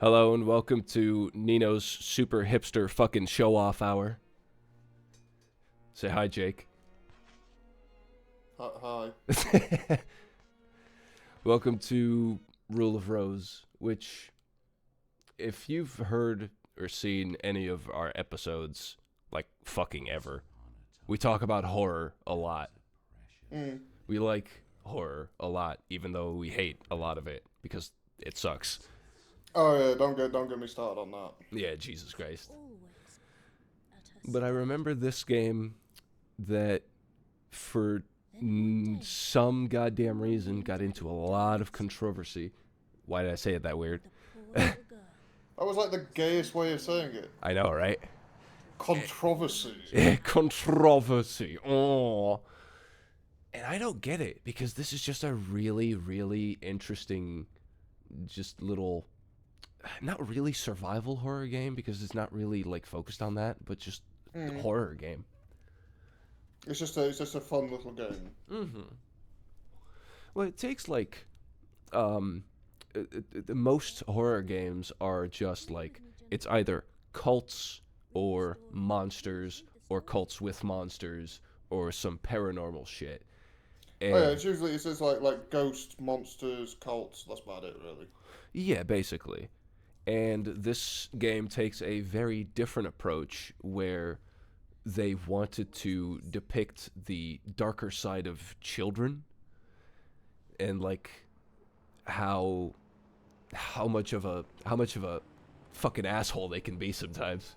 Hello and welcome to Nino's super hipster fucking show-off hour. Say hi, Jake. Hi. Welcome to Rule of Rose, which, if you've heard or seen any of our episodes, like fucking ever, we talk about horror a lot. We like horror a lot, even though we hate a lot of it, because it sucks. Oh yeah, don't get me started on that. Yeah, Jesus Christ. But I remember this game that, for some goddamn reason, got into a lot of controversy. Why did I say it that weird? That was like the gayest way of saying it. I know, right? Controversy. Controversy. Oh. And I don't get it, because this is just a really, really interesting, just little, not really survival horror game, because it's not really like focused on that, but just horror game. It's just a fun little game. Well, it takes like, most horror games are just like, it's either cults or monsters or cults with monsters or some paranormal shit. And, Oh yeah, it's just like ghosts, monsters, cults. That's about it, really. yeah, basically. And this game takes a very different approach where they wanted to depict the darker side of children and like how much of a fucking asshole they can be sometimes.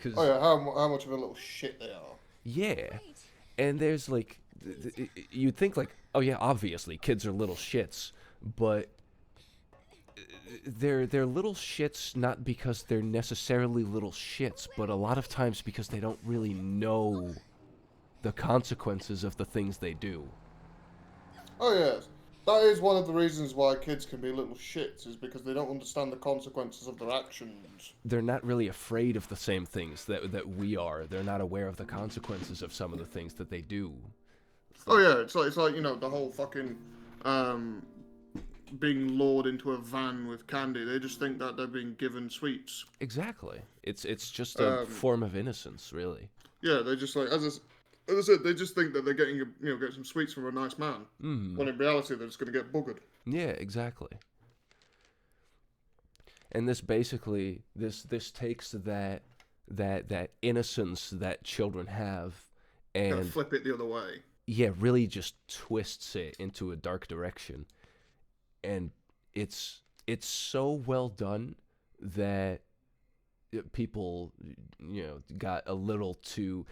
'Cause, Oh yeah, how much of a little shit they are. yeah. And there's like you'd think like, oh yeah, obviously kids are little shits, but they're little shits not because they're necessarily little shits, but a lot of times because they don't really know the consequences of the things they do. Oh yes, that is one of the reasons why kids can be little shits, is because they don't understand the consequences of their actions. They're not really afraid of the same things that we are. They're not aware of the consequences of some of the things that they do. Oh yeah, it's like the whole fucking being lured into a van with candy. They just think that they're being given sweets. Exactly. It's just a form of innocence, really. Yeah, they just like as I said, they just think that they're getting get some sweets from a nice man. When in reality, they're just going to get buggered. Yeah, exactly. And this basically this takes that innocence that children have and Flip it the other way. yeah, really just twists it into a dark direction. And it's so well done that people, got a little too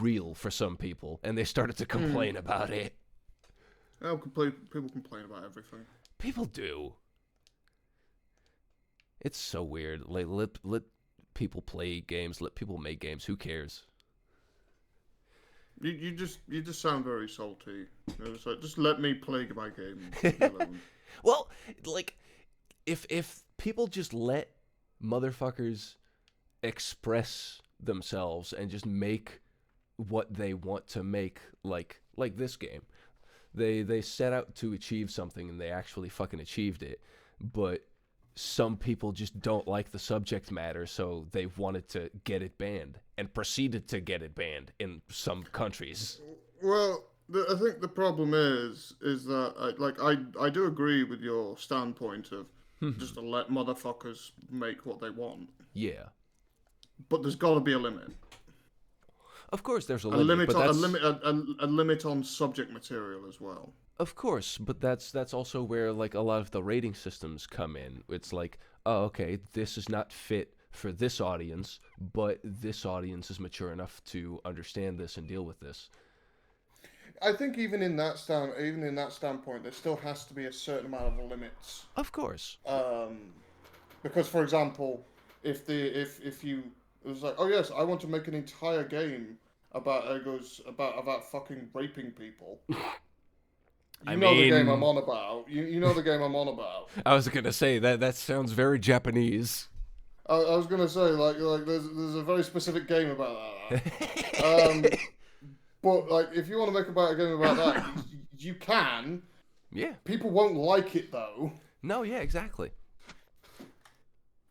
real for some people, and they started to complain about it. Oh, people complain about everything. People do. It's so weird. Like, let people play games, let people make games. Who cares? You just sound very salty. It's like, just let me play my game. Well, like, if people just let motherfuckers express themselves and just make what they want to make, like this game, they set out to achieve something and they actually fucking achieved it, but some people just don't like the subject matter, so they wanted to get it banned and proceeded to get it banned in some countries. Well, I think the problem is that I do agree with your standpoint of just to let motherfuckers make what they want. Yeah. But there's got to be a limit. Of course, there's a limit, but that's... a limit on subject material as well. Of course, but that's also where like a lot of the rating systems come in. It's like, oh, okay, this is not fit for this audience, but this audience is mature enough to understand this and deal with this. I think even in that standpoint, there still has to be a certain amount of limits. Of course. Because, for example, if you it was like, oh yes, I want to make an entire game about fucking raping people. You know the game I'm on about. You know the game I'm on about. I was gonna say that sounds very Japanese. I was gonna say like there's a very specific game about that. But like if you want to make a game about that, you can. Yeah. People won't like it though. No, yeah, exactly.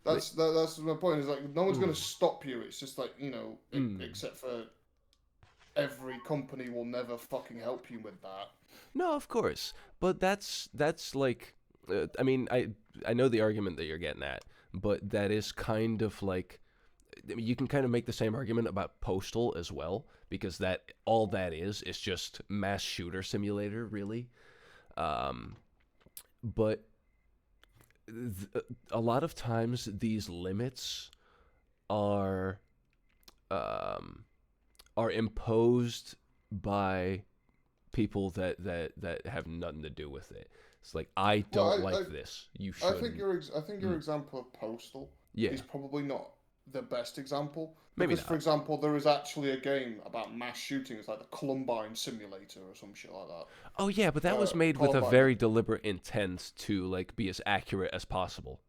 Like, That's my point. Is like no one's mm, gonna stop you. It's just like mm. except for every company will never fucking help you with that. No, of course, but that's like, I mean, I know the argument that you're getting at, but that is kind of like, I mean, you can kind of make the same argument about Postal as well, because that all that is just mass shooter simulator, really. Um, but a lot of times these limits are um, are imposed by people that have nothing to do with it. It's like, I Well, don't like this. You shouldn't. I think your Mm, example of Postal is yeah, probably not the best example maybe because, for not. example, there is actually a game about mass shooting. It's like the Columbine Simulator or some shit like Oh yeah, but that. that was made with a Columbine. very deliberate intent to like be as accurate as possible.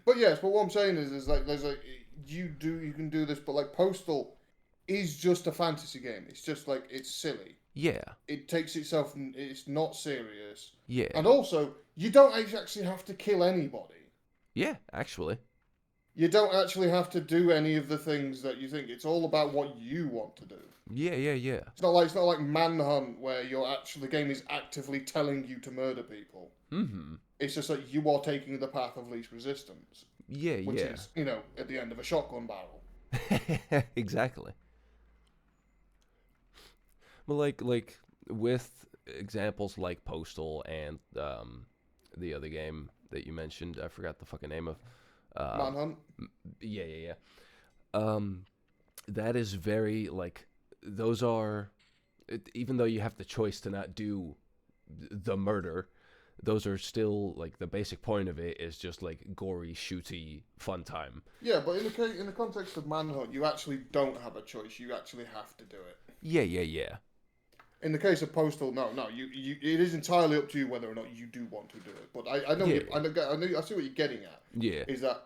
But yes, but what I'm saying is like there's like you can do this, but like Postal is just a fantasy game. It's just like it's silly. Yeah, It takes itself. It's not serious, yeah, and also you don't actually have to kill anybody. yeah. Actually, You don't actually have to do any of the things that you think. It's all about what you want to do. yeah, yeah, yeah. It's not like Manhunt where you're actually the game is actively telling you to murder people. Mm-hmm. It's just that you are taking the path of least resistance, Yeah, which yeah. is at the end of a shotgun barrel. Exactly. But like with examples like Postal and the other game that you mentioned, I forgot the fucking name of. Um, Manhunt. yeah, yeah, yeah. Um, that is very like, those are, even though you have the choice to not do the murder, those are still like, the basic point of it is just like gory, shooty, fun time. Yeah, but in the context of Manhunt, you actually don't have a choice. You actually have to do it. Yeah, yeah, yeah, In the case of Postal, no, it is entirely up to you whether or not you do want to do it. But I know yeah, you, I see what you're getting at. yeah, Is that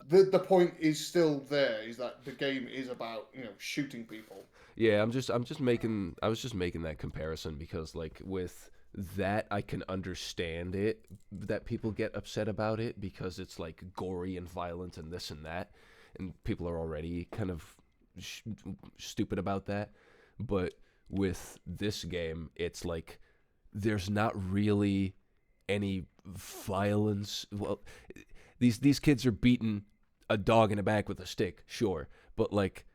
the point is still there? Is that the game is about shooting people? yeah. I was just making that comparison because like with that, I can understand it, that people get upset about it because it's like gory and violent and this and that, and people are already kind of sh- stupid about that. But with this game, it's like there's not really any violence. Well, these kids are beating a dog in the back with a stick, sure, but like,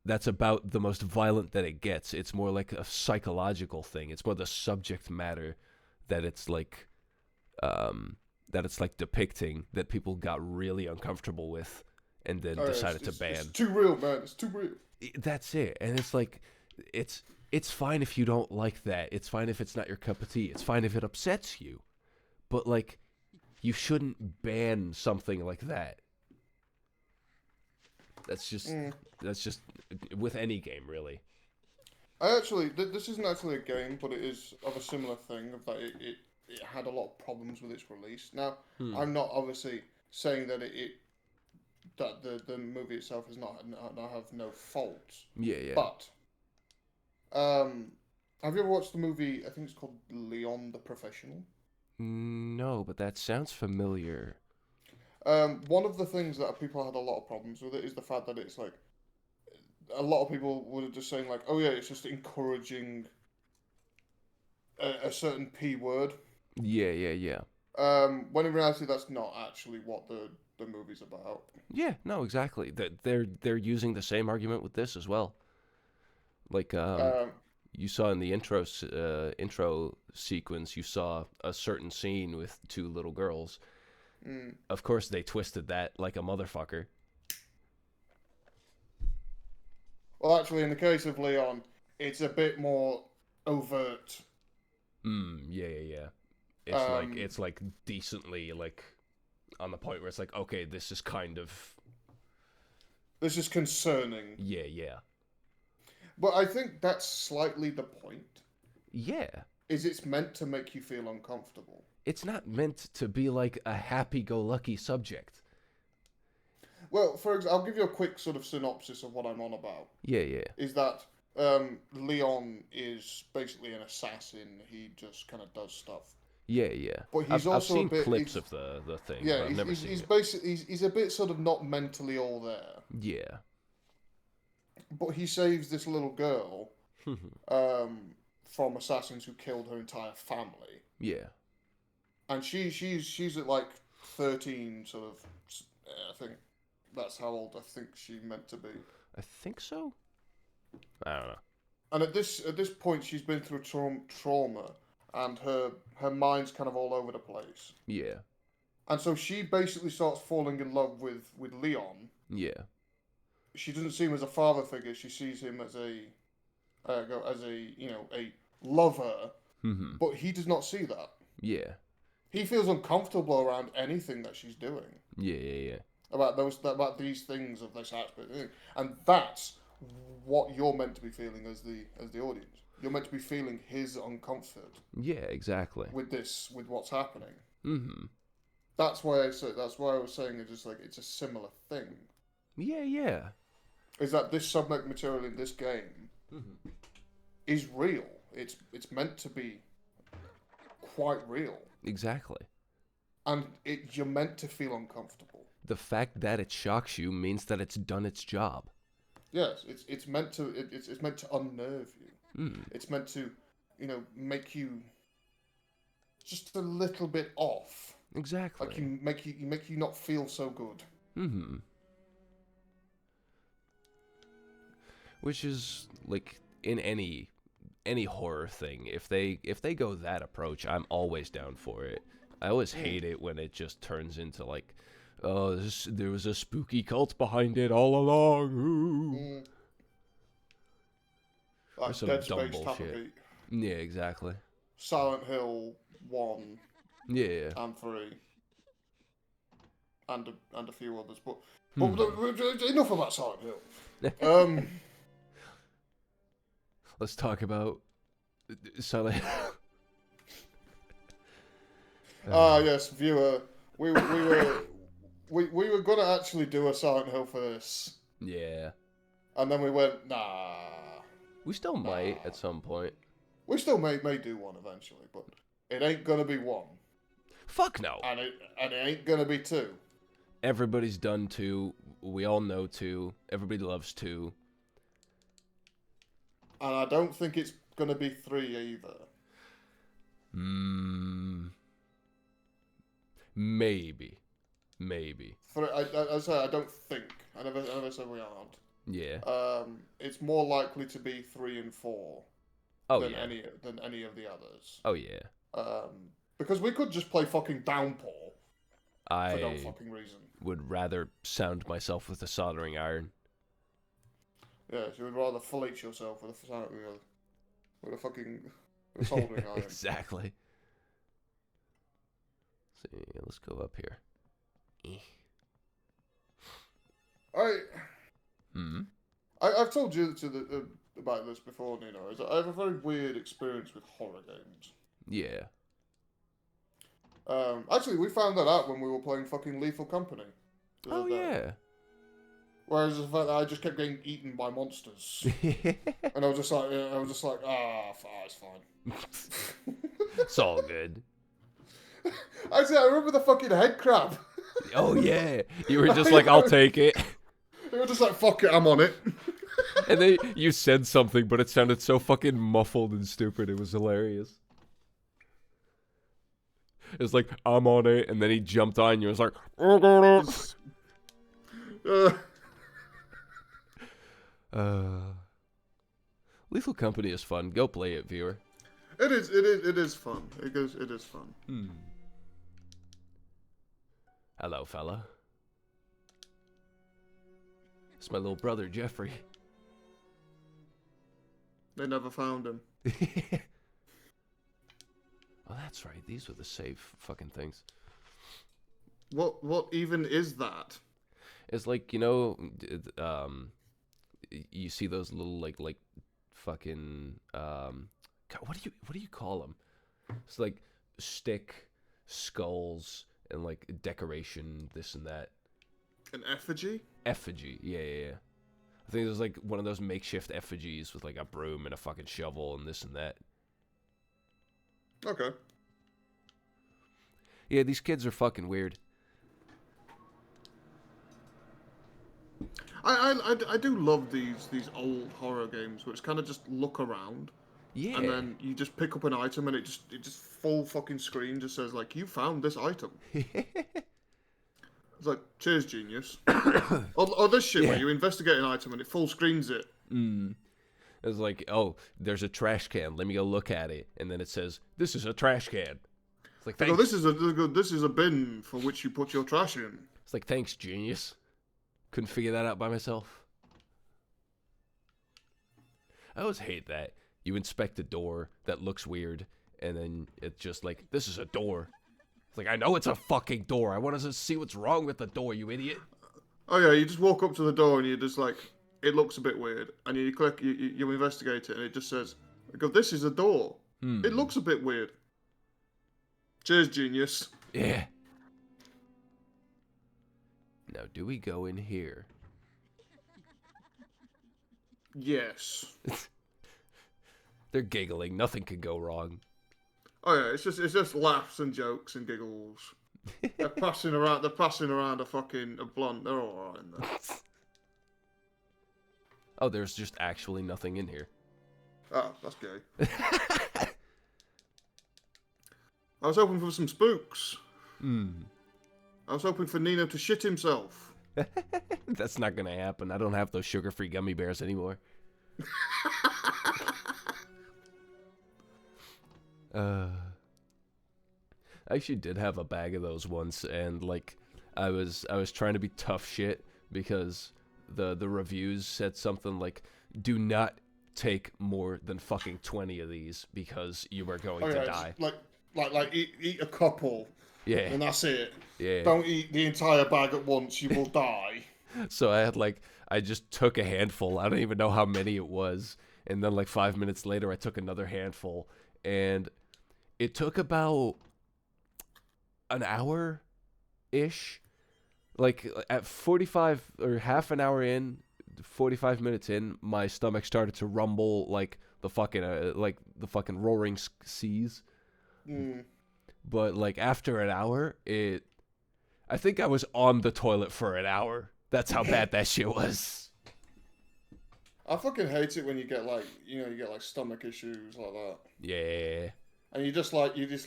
that's about the most violent that it gets. It's more like a psychological thing. It's more the subject matter that it's like, um, that it's like depicting, that people got really uncomfortable with and then Oh, yeah, decided to it's ban. too real, man. It's too real. That's it. And it's like, it's it's fine if you don't like that. It's fine if it's not your cup of tea. It's fine if it upsets you. But like, you shouldn't ban something like that. That's just Mm. that's just with any game, really. I actually, this isn't actually a game, but it is of a similar thing. Of that, it had a lot of problems with its release. Now, Hmm. I'm not obviously saying that that the movie itself is not have no faults, Yeah, yeah. but um, have you ever watched the movie? I think it's called Leon the Professional. No, but that sounds familiar. One of the things that people had a lot of problems with it is the fact that it's like a lot of people were just saying like, oh yeah, it's just encouraging a certain p word. Yeah, yeah, yeah. When in reality, that's not actually what the movie's about. Yeah, no, exactly. That they're using the same argument with this as well. Like, Um, you saw in the intro sequence, you saw a certain scene with two little girls. mm, Of course, they twisted that like a motherfucker. well, actually, in the case of Leon, it's a bit more overt. Yeah, yeah, yeah. Um, It's like decently like on the point where it's like, okay, this is kind of, this is concerning, yeah, yeah, but I think that's slightly the point. yeah. Is it's meant to make you feel uncomfortable. It's not meant to be like a happy-go-lucky subject. Well, I'll give you a quick sort of synopsis of what I'm on about. Yeah, yeah. Is that Leon is basically an assassin. He just kind of does stuff. Yeah. But he's I've also a seen bit. clips of the thing, but Yeah, I've never seen he's it. basically he's a bit sort of not mentally all there. Yeah. But he saves this little girl from assassins who killed her entire family, Yeah. and she's at like 13, sort of. I think that's how old I think she meant to be. I think so. I don't know. And at this point, she's been through trauma, and her mind's kind of all over the place. Yeah. And so she basically starts falling in love with Leon. Yeah. She doesn't see him as a father figure. She sees him as a lover. Mm-hmm. But he does not see that. Yeah. He feels uncomfortable around anything that she's doing Yeah. about these things of this aspect, and that's what you're meant to be feeling as the audience. You're meant to be feeling his uncomfort. Yeah, exactly. With what's happening. Mm-hmm. That's why I was saying it's a similar thing. Yeah. Is that this subject material in this game is real? It's meant to be quite real. Exactly. And you're meant to feel uncomfortable. The fact that it shocks you means that it's done its job. Yes, it's meant to it's meant to unnerve you. Mm. It's meant to, make you just a little bit off. Exactly. Like make you not feel so good. Mm-hmm. Which is like in any horror thing, if they go that approach, I'm always down for it. I always hate it when it just turns into like, oh, there was a spooky cult behind it all along. Ooh. Like some Dead dumb Space bullshit. Beat, Yeah, exactly. Silent Hill 1 Yeah. and 3, and a few others. But enough about Silent Hill. Let's talk about Silent Hill. Yes, viewer. We were gonna actually do a Silent Hill for this, Yeah. and then we went, nah. We still might at some point. We still may do one eventually, but it ain't gonna be one. Fuck no. And it ain't gonna be two. Everybody's done two. We all know two. Everybody loves two. And I don't think it's gonna be three either. Maybe. Three, I say I don't think. I never said we aren't. Yeah. It's more likely to be 3 and 4 than any of the others. Oh yeah. Because we could just play fucking Downpour for no I fucking reason. would rather sound myself with a soldering iron. Yeah, you would rather fillet yourself with a fucking soldering iron. Exactly. See, let's go up here. I've told you about this before, Nino. Is that I have a very weird experience with horror games. Yeah. Actually, we found that out when we were playing fucking Lethal Company. Oh yeah. Whereas the fact that I just kept getting eaten by monsters, and I was just like, it's fine. It's all good. Actually, I remember the fucking head crab. Oh yeah. You were just like, I'll take it. You were just like, fuck it, I'm on it. And then you said something, but it sounded so fucking muffled and stupid. It was hilarious. It was like, I'm on it, and then he jumped on you. It was like, Lethal Company is fun. Go play it, viewer. It is fun. It is fun. Hello, fella. It's my little brother, Jeffrey. They never found him. Oh, that's right. These were the safe fucking things. What even is that? It's like, you see those little like fucking God, what do you call them? It's like stick skulls and like decoration, this and that. An effigy? Effigy, yeah. I think there's like one of those makeshift effigies with like a broom and a fucking shovel and this and that. Okay. Yeah, these kids are fucking weird. I do love these old horror games where it's kind of just look around Yeah. and then you just pick up an item and it just full fucking screen just says like you found this item. It's like cheers genius. or this shit where you investigate an item and it full screens it. It's like, oh, there's a trash can. Let me go look at it, and then it says, "This is a trash can." It's like, thanks. This is a bin for which you put your trash in. It's like, thanks, genius. Couldn't figure that out by myself. I always hate that. You inspect a door that looks weird, and then it's just like, this is a door. It's like, I know it's a fucking door. I want to see what's wrong with the door, you idiot. Oh yeah, you just walk up to the door and you're just like, it looks a bit weird, and you click, you investigate it, and it just says, this is a door. It looks a bit weird. Cheers, genius. Yeah. Now, do we go in here? Yes. They're giggling. Nothing could go wrong. Oh yeah, it's just laughs and jokes and giggles. They're passing around a fucking blunt. They're all right in there. Oh, there's just actually nothing in here. Oh, that's gay. I was hoping for some spooks. I was hoping for Nino to shit himself. That's not gonna happen. I don't have those sugar-free gummy bears anymore. I actually did have a bag of those once, and like, I was trying to be tough shit because the reviews said something like, "Do not take more than fucking 20 of these because you are going to die." Like eat a couple. Yeah. And that's it. Yeah. Don't eat the entire bag at once. You will die. So I just took a handful. I don't even know how many it was. And then like 5 minutes later, I took another handful, and it took about an hour-ish. Like at 45 or half an hour in, 45 minutes in, my stomach started to rumble like the fucking roaring seas. But like after an hour, I think I was on the toilet for an hour. That's how bad that shit was. I fucking hate it when you get like, you get like stomach issues like that. Yeah. And you're just like, there's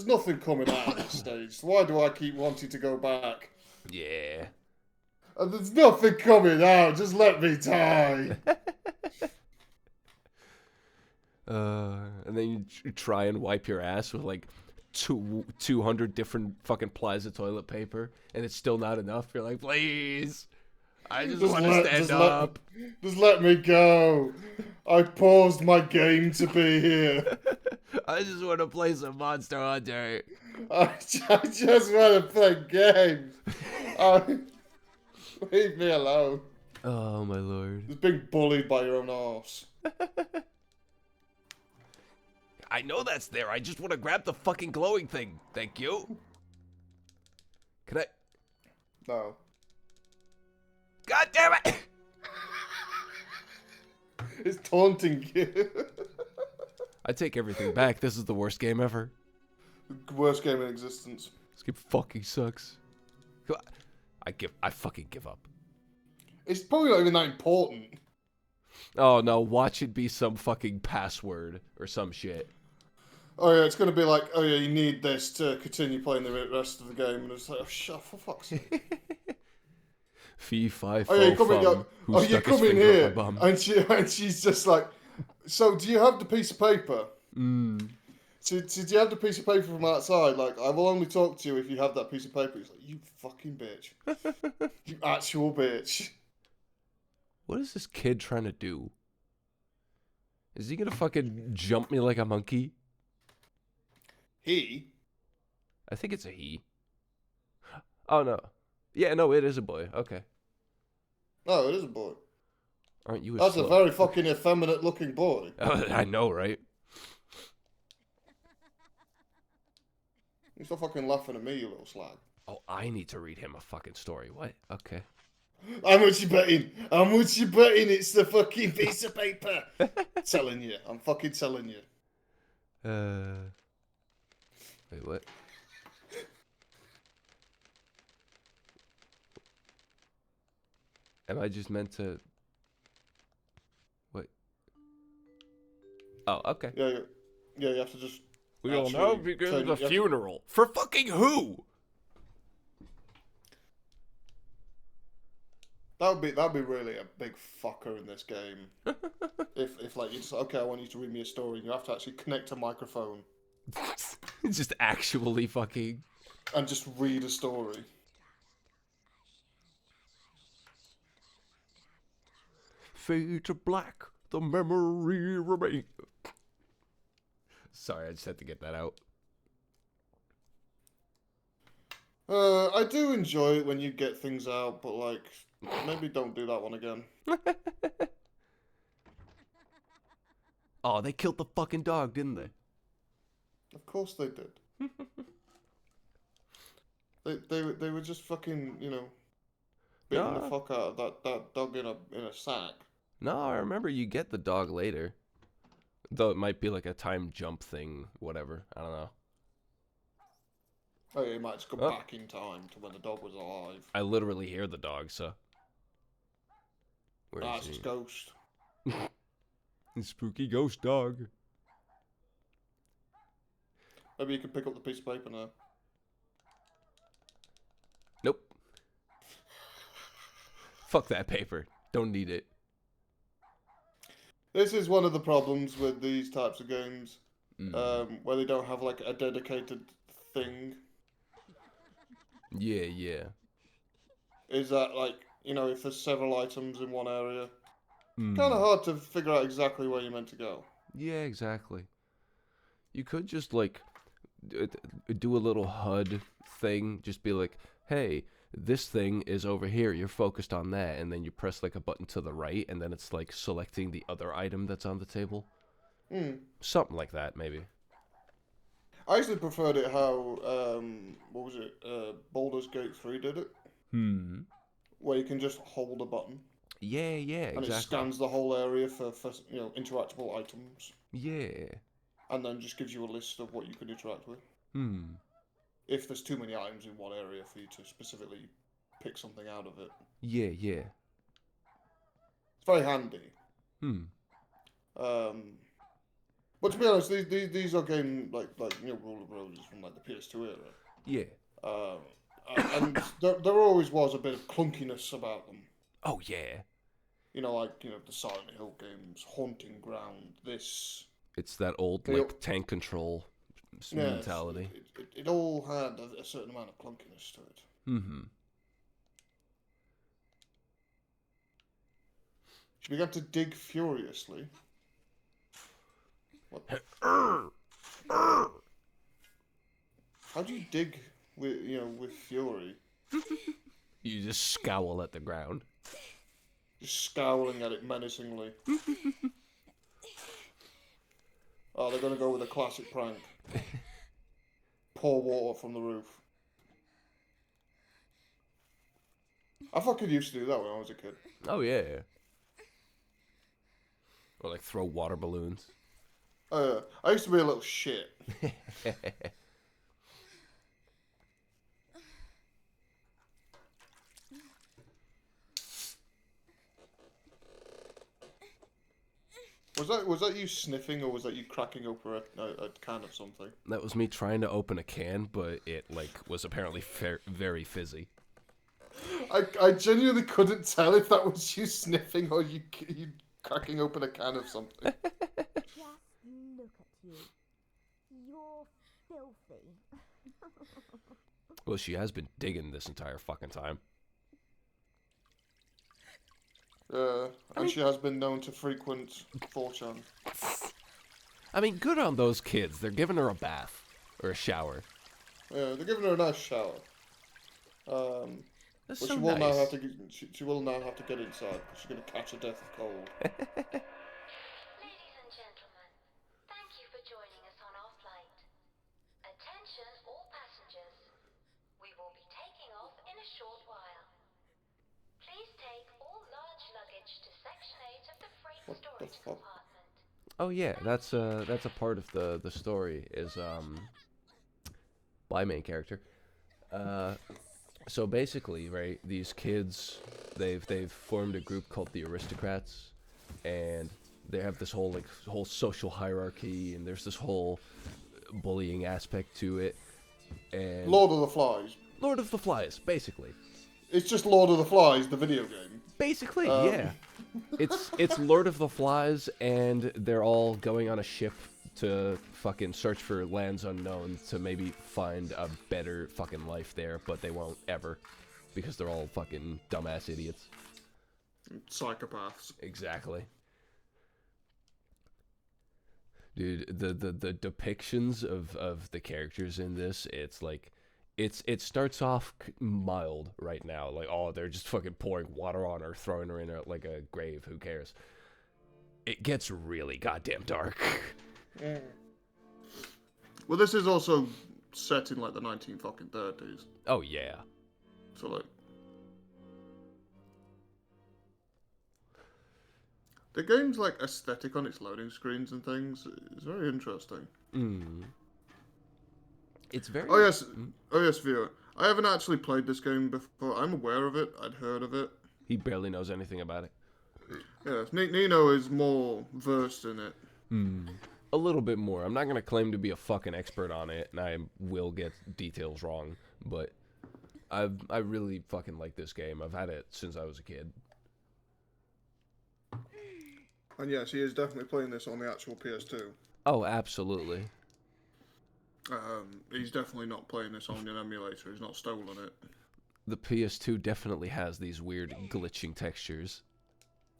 nothing coming out of this stage. Why do I keep wanting to go back? Yeah. And there's nothing coming out. Just let me die. And then you try and wipe your ass with like 200 different fucking plies of toilet paper, and it's still not enough. You're like, please, I just want to stand up. Just let me go. I paused my game to be here. I just want to play some Monster Hunter. I just want to play games. Leave me alone. Oh my lord. Just being bullied by your own arse. I know that's there. I just want to grab the fucking glowing thing. Thank you. Can I? No. God damn it! It's taunting you. I take everything back. This is the worst game ever. The worst game in existence. This game fucking sucks. I fucking give up. It's probably not even that important. Oh no, watch it be some fucking password or some shit. Oh yeah, it's gonna be like, oh yeah, you need this to continue playing the rest of the game, and it's like, oh shut for fuck's sake. Fee, fi, fo, Oh yeah, you come in here, and she's just like, so do you have the piece of paper? So do you have the piece of paper from outside? Like, I will only talk to you if you have that piece of paper. He's like, you fucking bitch. You actual bitch. What is this kid trying to do? Is he gonna fucking jump me like a monkey? He? I think it's a he. Oh no. Yeah, no, it is a boy. Okay. No, it is a boy. Aren't you That's a very fucking effeminate looking boy. I know, right? You stop fucking laughing at me, you little slag. Oh, I need to read him a fucking story. What? Okay. How much you betting? How much you betting it's the fucking piece of paper? Telling you. I'm fucking telling you. Wait, what? Am I just meant to... What? Oh, okay. Yeah, yeah. You have to just. We all know actually because turn- of the you have to- funeral. For fucking who? That'd be really a big fucker in this game. if like you just okay, I want you to read me a story, and you have to actually connect a microphone Just actually fucking... and just read a story. Fade to black, the memory remains. Sorry, I just had to get that out. I do enjoy it when you get things out, but like maybe don't do that one again. Oh, they killed the fucking dog, didn't they? Of course they did. They were just fucking beating the No. fuck out of that dog in a sack. No, I remember you get the dog later. Though it might be like a time jump thing, whatever. I don't know. Oh, yeah, you might just go Oh. back in time to when the dog was alive. I literally hear the dog, so. Where Ah, is it's he? just ghost. Spooky ghost dog. Maybe you can pick up the piece of paper now. Nope. Fuck that paper. Don't need it. This is one of the problems with these types of games, Mm. where they don't have like a dedicated thing. Yeah, yeah. Is that like if there's several items in one area, Mm. kind of hard to figure out exactly where you're meant to go. Yeah, exactly. You could just like do a little HUD thing. Just be like, hey, this thing is over here. You're focused on that. And then you press like a button to the right. And then it's like selecting the other item that's on the table. Something like that, maybe. I actually preferred it how, what was it, Baldur's Gate 3 did it, where you can just hold a button, Yeah, and exactly. it scans the whole area for interactable items, Yeah. and then just gives you a list of what you can interact with. If there's too many items in one area for you to specifically pick something out of it. Yeah, yeah. It's very handy. But to be honest, these are games like Rule of Roses from like the PS2 era. Yeah. And there always was a bit of clunkiness about them. Oh, yeah. The Silent Hill games, Haunting Ground, this. It's that old, like, tank control mentality. It all had a certain amount of clunkiness to it. She began to dig furiously. What? How do you dig with fury? You just scowl at the ground. Just scowling at it menacingly. Oh, they're gonna go with a classic prank. Pour water from the roof. I fucking used to do that when I was a kid. Oh, yeah. Or, like, throw water balloons. I used to be a little shit. Was that you sniffing, or was that you cracking open a can of something? That was me trying to open a can, but it, like, was apparently very fizzy. I genuinely couldn't tell if that was you sniffing or you cracking open a can of something. Just look at you. You're filthy. Well, she has been digging this entire fucking time. And she has been known to frequent 4chan. I mean, good on those kids. They're giving her a bath. Or a shower. Yeah, they're giving her a nice shower. That's But so she will now nice. have to she will now have to get inside because she's going to catch a death of cold. Ladies and gentlemen, thank you for joining us on our flight. Attention all passengers. We will be taking off in a short while. Please take all large luggage to Section 8 of the freight What the storage fuck? compartment. Oh yeah, that's a part of the story is by main character. So basically, right, these kids, they've formed a group called the Aristocrats, and they have this whole social hierarchy, and there's this whole bullying aspect to it. And Lord of the Flies. Lord of the Flies, basically. It's just Lord of the Flies, the video game. Basically, yeah. It's Lord of the Flies, and they're all going on a ship to fucking search for lands unknown to maybe find a better fucking life there, but they won't ever, because they're all fucking dumbass idiots. Psychopaths. Exactly. Dude, the depictions of the characters in this, it's like, it starts off mild right now, like, oh, they're just fucking pouring water on her, throwing her in a grave, who cares? It gets really goddamn dark. Mm. Well, this is also set in like the 1930s. Oh yeah. So like, the game's like aesthetic on its loading screens and things. It's very interesting. It's very. Oh yes, viewer. I haven't actually played this game before. I'm aware of it. I'd heard of it. He barely knows anything about it. Yes, Nino is more versed in it. A little bit more. I'm not gonna claim to be a fucking expert on it, and I will get details wrong, but I really fucking like this game. I've had it since I was a kid. And yes, he is definitely playing this on the actual PS2. Oh, absolutely. He's definitely not playing this on an emulator. He's not stolen it. The PS2 definitely has these weird glitching textures.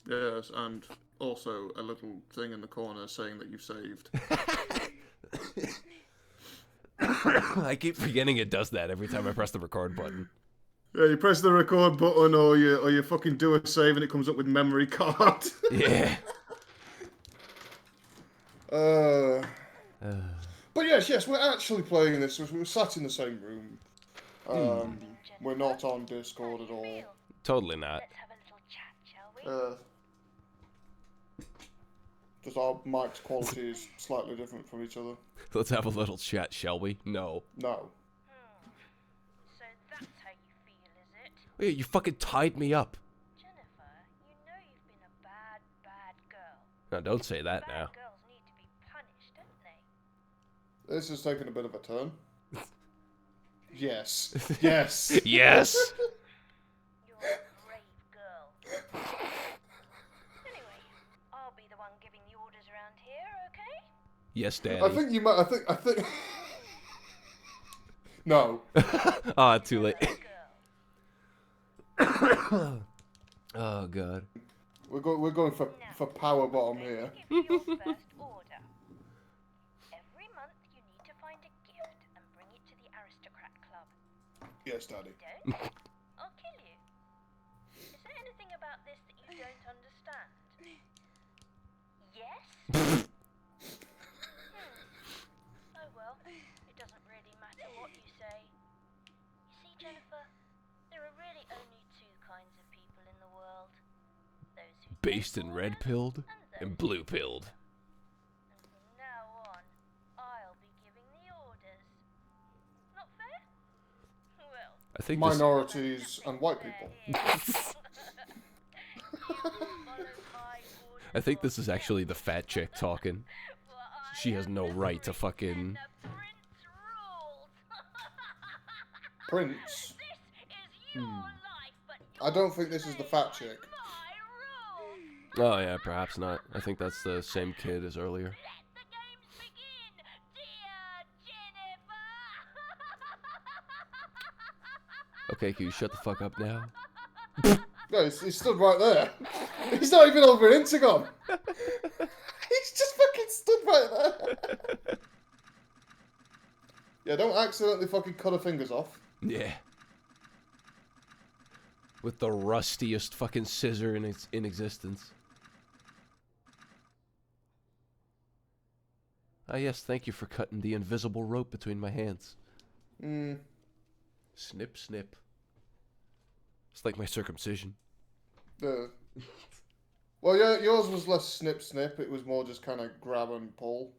Yes, and also a little thing in the corner saying that you've saved. I keep forgetting it does that every time I press the record button. Yeah, you press the record button, or you fucking do a save, and it comes up with memory card. Yeah. But yes, we're actually playing this. We're sat in the same room. We're not on Discord at all. Totally not. Let's have a little chat, shall we? Just our mic's quality is slightly different from each other. Let's have a little chat, shall we? No. No. So that's how you feel, is it? Oh, yeah, you fucking tied me up. Jennifer, you know you've been a bad, bad girl. No, don't say that now. Bad girls need to be punished, don't they? This is taking a bit of a turn. Yes. Yes. Yes! You're a brave girl. Anyway, I'll be the one giving the orders around here, okay? Yes, Daddy. I think you might. I think. No. Ah, too late. Girl. Oh, God. We're going for power bottom here. Give you your first order. Every month you need to find a gift and bring it to the Aristocrat Club. Yes, Daddy. Don't? I'll kill you. Is there anything about this that you don't understand? Yes? Oh well, it doesn't really matter what you say. You see, Jennifer, there are really only two kinds of people in the world. Those who Based take and orders red-pilled those and who blue-pilled. And from now on, I'll be giving the orders. Not fair? Well, I think this... Minorities and white people. I think this is actually the fat chick talking. She has no right to fucking... Prince. This is your Hmm. life, but I don't think this is the fat chick. my rules. Oh, yeah, perhaps not. I think that's the same kid as earlier. Let the games begin, dear Jennifer. Okay, can you shut the fuck up now? No, he stood right there. He's not even over an inch gone. He's just fucking stood right there. Yeah, don't accidentally fucking cut her fingers off. Yeah. With the rustiest fucking scissor in existence. Ah, yes, thank you for cutting the invisible rope between my hands. Snip, snip. It's like my circumcision. Well, yeah, yours was less snip snip. It was more just kind of grab and pull.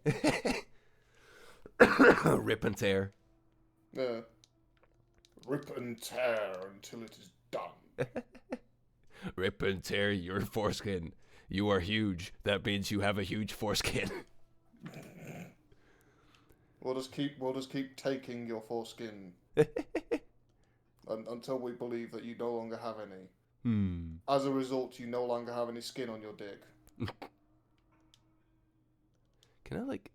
Rip and tear. Yeah. Rip and tear until it is done. Rip and tear your foreskin. You are huge. That means you have a huge foreskin. We'll just keep taking your foreskin until we believe that you no longer have any. As a result, you no longer have any skin on your dick. Can I like?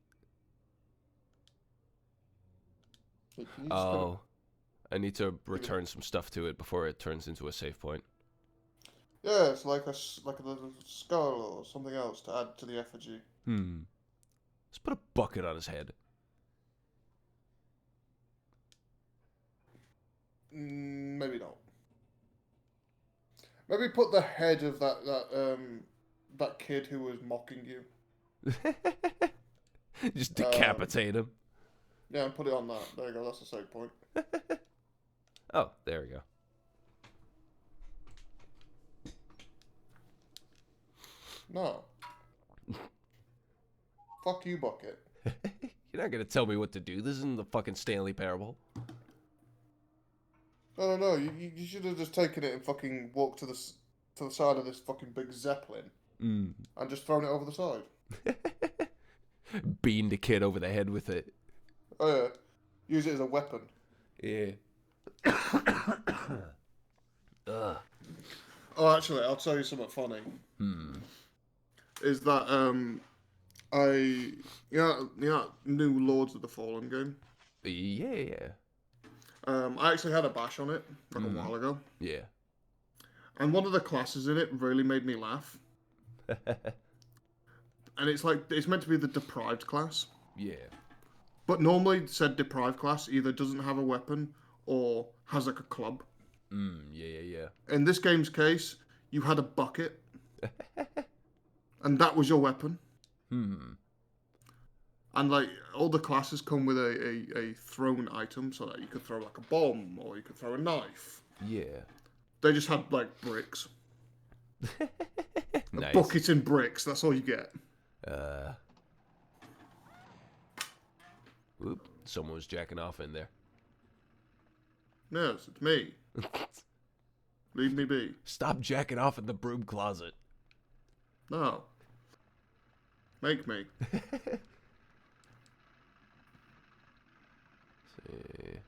Can you just Oh, I need to return some stuff to it before it turns into a save point. Yeah, it's like a little skull or something else to add to the effigy. Let's put a bucket on his head. Maybe not. Maybe put the head of that kid who was mocking you. Just decapitate him. Yeah, and put it on that. There you go. That's the save point. Oh, there we go. No. Fuck you, bucket. You're not gonna tell me what to do. This isn't the fucking Stanley Parable. No. You should have just taken it and fucking walked to the side of this fucking big zeppelin and just thrown it over the side. Beamed the kid over the head with it. Oh yeah, use it as a weapon. Yeah. Ugh. Oh, actually, I'll tell you something funny. Is that I new Lords of the Fallen game. Yeah. I actually had a bash on it like a while ago, Yeah. and one of the classes in it really made me laugh. And it's like it's meant to be the deprived class. Yeah. But normally, said deprived class either doesn't have a weapon or has like a club. Yeah. In this game's case, you had a bucket, and that was your weapon. And like all the classes come with a thrown item, so that you could throw like a bomb or you could throw a knife. Yeah. They just had like bricks, Nice. a bucket and bricks. That's all you get. Oop. Someone was jacking off in there. Yes, it's me. Leave me be. Stop jacking off in the broom closet. No. Make me. See.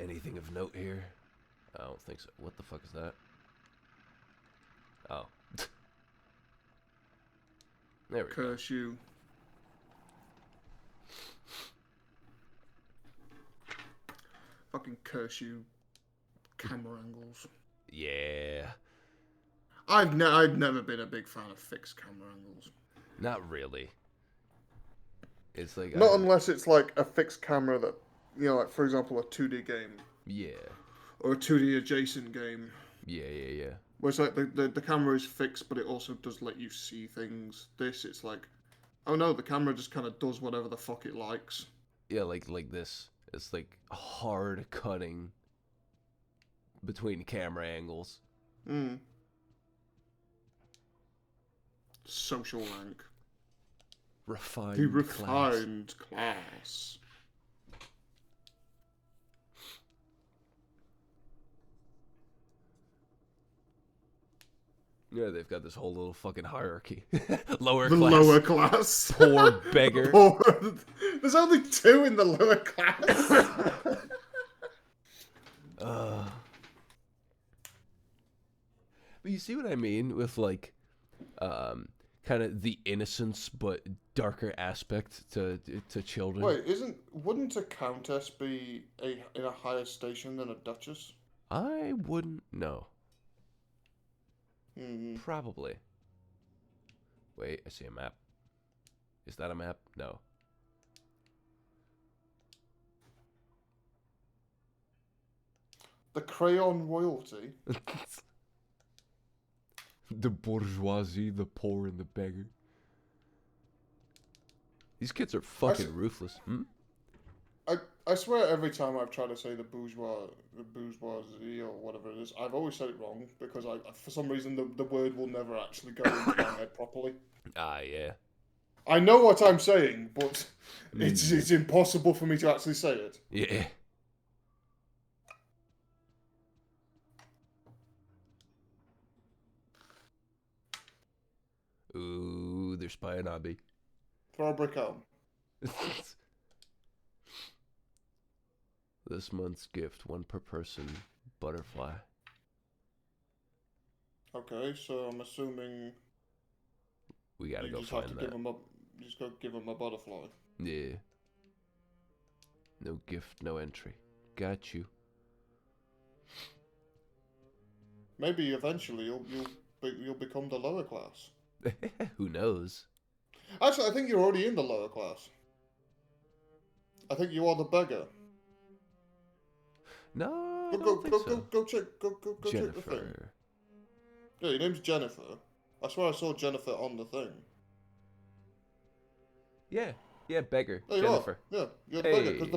Anything of note here? I don't think so. What the fuck is that? Oh. There we go. Curse you. Fucking curse you. Camera angles. Yeah. I've never been a big fan of fixed camera angles. Not really. It's like Not unless it's like a fixed camera that, like for example a 2D game. Yeah. Or a 2D adjacent game. Yeah. Where it's like the camera is fixed, but it also does let you see things. This, it's like, oh no, the camera just kind of does whatever the fuck it likes. Yeah, like this. It's like hard cutting between camera angles. Social rank. Refined The class. refined class. Yeah, they've got this whole little fucking hierarchy. Lower The class. lower class. Poor beggar. There's only 2 in the lower class. But you see what I mean with like, kind of the innocence but darker aspect to children. Wait, wouldn't a countess be in a higher station than a duchess? I wouldn't know. Mm-hmm. Probably. Wait, I see a map. Is that a map? No. The crayon royalty. The bourgeoisie, the poor, and the beggar. These kids are fucking ruthless. I swear every time I've tried to say the bourgeoisie or whatever it is, I've always said it wrong because for some reason the word will never actually go into my head properly. Ah, yeah. I know what I'm saying, but it's impossible for me to actually say it. Yeah. Ooh, they're spying on me. Throw a brick at 'em. This month's gift, one per person, butterfly. Okay, so I'm assuming We gotta you go just have to find give that. him a, you just got to give him a butterfly. Yeah. No gift, no entry. Got you. Maybe eventually you'll become the lower class. Who knows? Actually, I think you're already in the lower class. I think you are the beggar. No, I Go don't think so. go check check the thing. Jennifer. Yeah, your name's Jennifer. I swear I saw Jennifer on the thing. Yeah, beggar. There you Jennifer. are. Yeah, you're the Hey. beggar. Because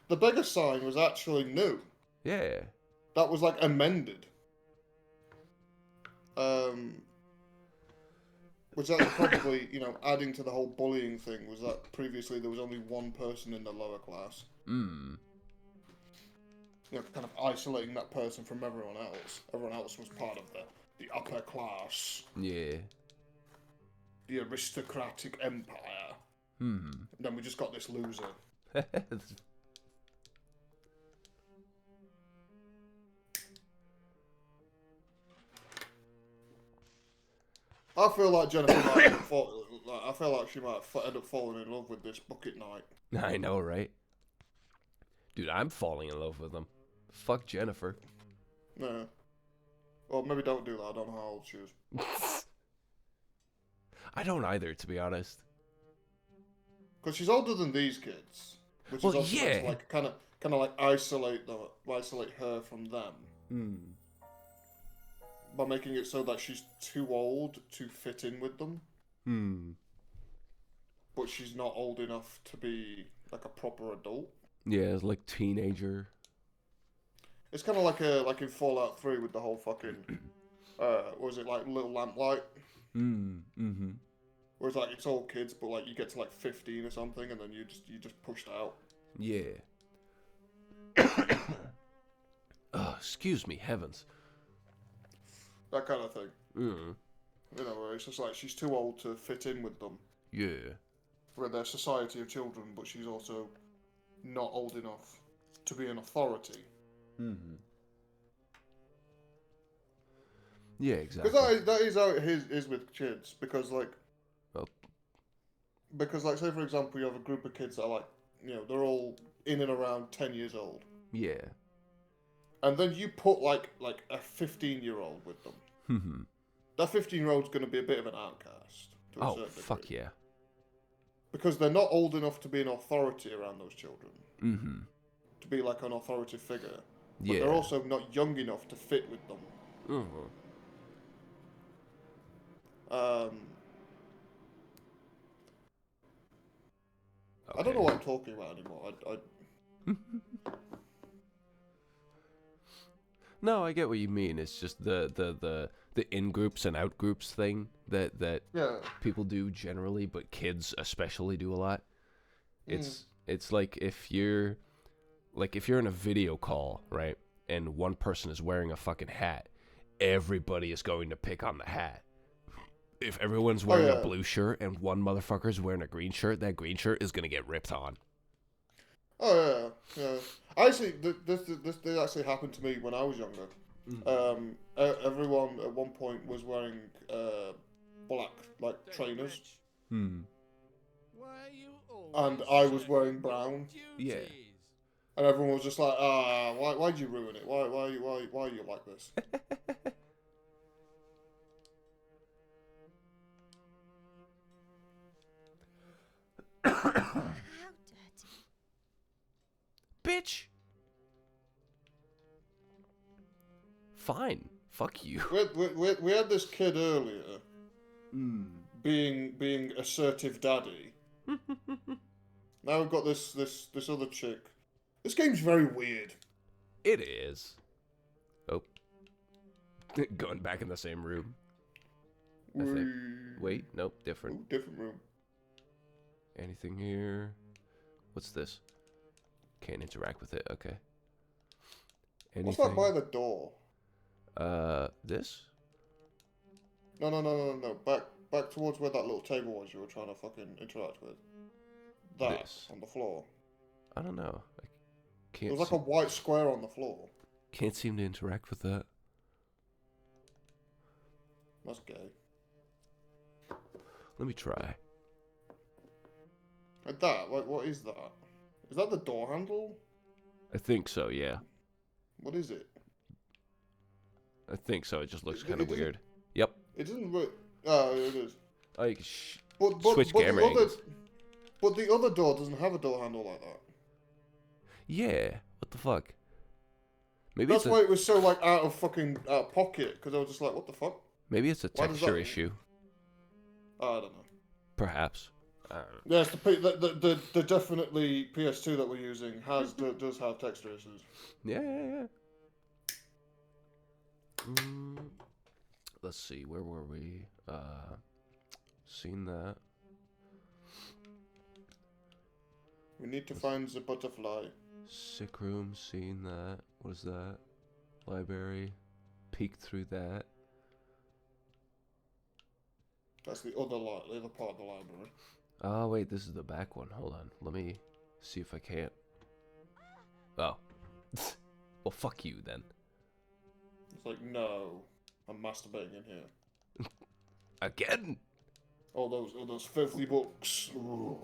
the beggar sign was actually new. Yeah. That was like amended. Which that's probably, adding to the whole bullying thing was that previously there was only one person in the lower class. Kind of isolating that person from everyone else. Everyone else was part of the upper class. Yeah. The aristocratic empire. And then we just got this loser. I feel like Jennifer might I feel like she might end up falling in love with this bucket knight. I know, right? Dude, I'm falling in love with him. Fuck Jennifer. Yeah. Well, maybe don't do that. I don't know how old she is. I don't either, to be honest. Because she's older than these kids. Which Well, is also yeah. like kind of like isolate her from them. By making it so that she's too old to fit in with them. But she's not old enough to be like a proper adult. Yeah, it's like teenager. It's kind of like in Fallout 3 with the whole fucking what was it, like Little Lamplight? Where it's like it's all kids, but like you get to like 15 or something, and then you just pushed out. Yeah. Oh, excuse me, heavens. That kind of thing. Mm. Where it's just like she's too old to fit in with them. Yeah. We're their society of children, but she's also not old enough to be an authority. Yeah, exactly. Because that is how it is with kids. Because like, Oh. because like, say for example, you have a group of kids that are like, they're all in and around 10 years old. Yeah. And then you put like a 15-year-old with them. That 15-year-old's going to be a bit of an outcast. To a certain degree. Fuck yeah. Because they're not old enough to be an authority around those children. To be like an authority figure. But they're also not young enough to fit with them. Okay. I don't know what I'm talking about anymore. No, I get what you mean. It's just the in groups and out groups thing that people do generally, but kids especially do a lot. It's like if you're in a video call, right, and one person is wearing a fucking hat, everybody is going to pick on the hat. If everyone's wearing a blue shirt and one motherfucker's wearing a green shirt, that green shirt is gonna get ripped on. Oh yeah. Actually, this actually happened to me when I was younger. Everyone at one point was wearing black like trainers, and I was wearing brown. Yeah. And everyone was just like, why'd you ruin it? Why are you like this? How dirty. Bitch. Fine. Fuck you. We had this kid earlier, being assertive daddy. Now we've got this other chick. This game's very weird. It is. Oh. Going back in the same room. I think. Wait, nope, different. Ooh, different room. Anything here? What's this? Can't interact with it. Okay. What's that Anything? by the door? This? No. Back towards where that little table was you were trying to fucking interact with. That This. on the floor. I don't know. I It can't. was like a white square on the floor. Can't seem to interact with that. That's gay. Let me try. Like that. Like, what is that? Is that the door handle? I think so. Yeah. What is it? I think so. It just looks It kind of doesn't- weird. Yep. It doesn't look. Oh, it is. Oh, you can But switch camera the other, angles. but the other door doesn't have a door handle like that. Yeah. What the fuck? Maybe That's it's why a it was so like out of pocket. Because I was just like, what the fuck? maybe it's a why does texture that- issue. I don't know. Perhaps. I don't know. Yes, the definitely PS2 that we're using does have texture issues. Yeah. Let's see. Where were we? Seen that. We need to find the butterfly. Sick room. Seen that. What is that? Library. Peeked through that. That's the other part of the library. Oh wait, this is the back one. Hold on. Let me see if I can't. Oh. Well, fuck you then. It's like, no, I'm masturbating in here. Again. All those filthy books. Ooh.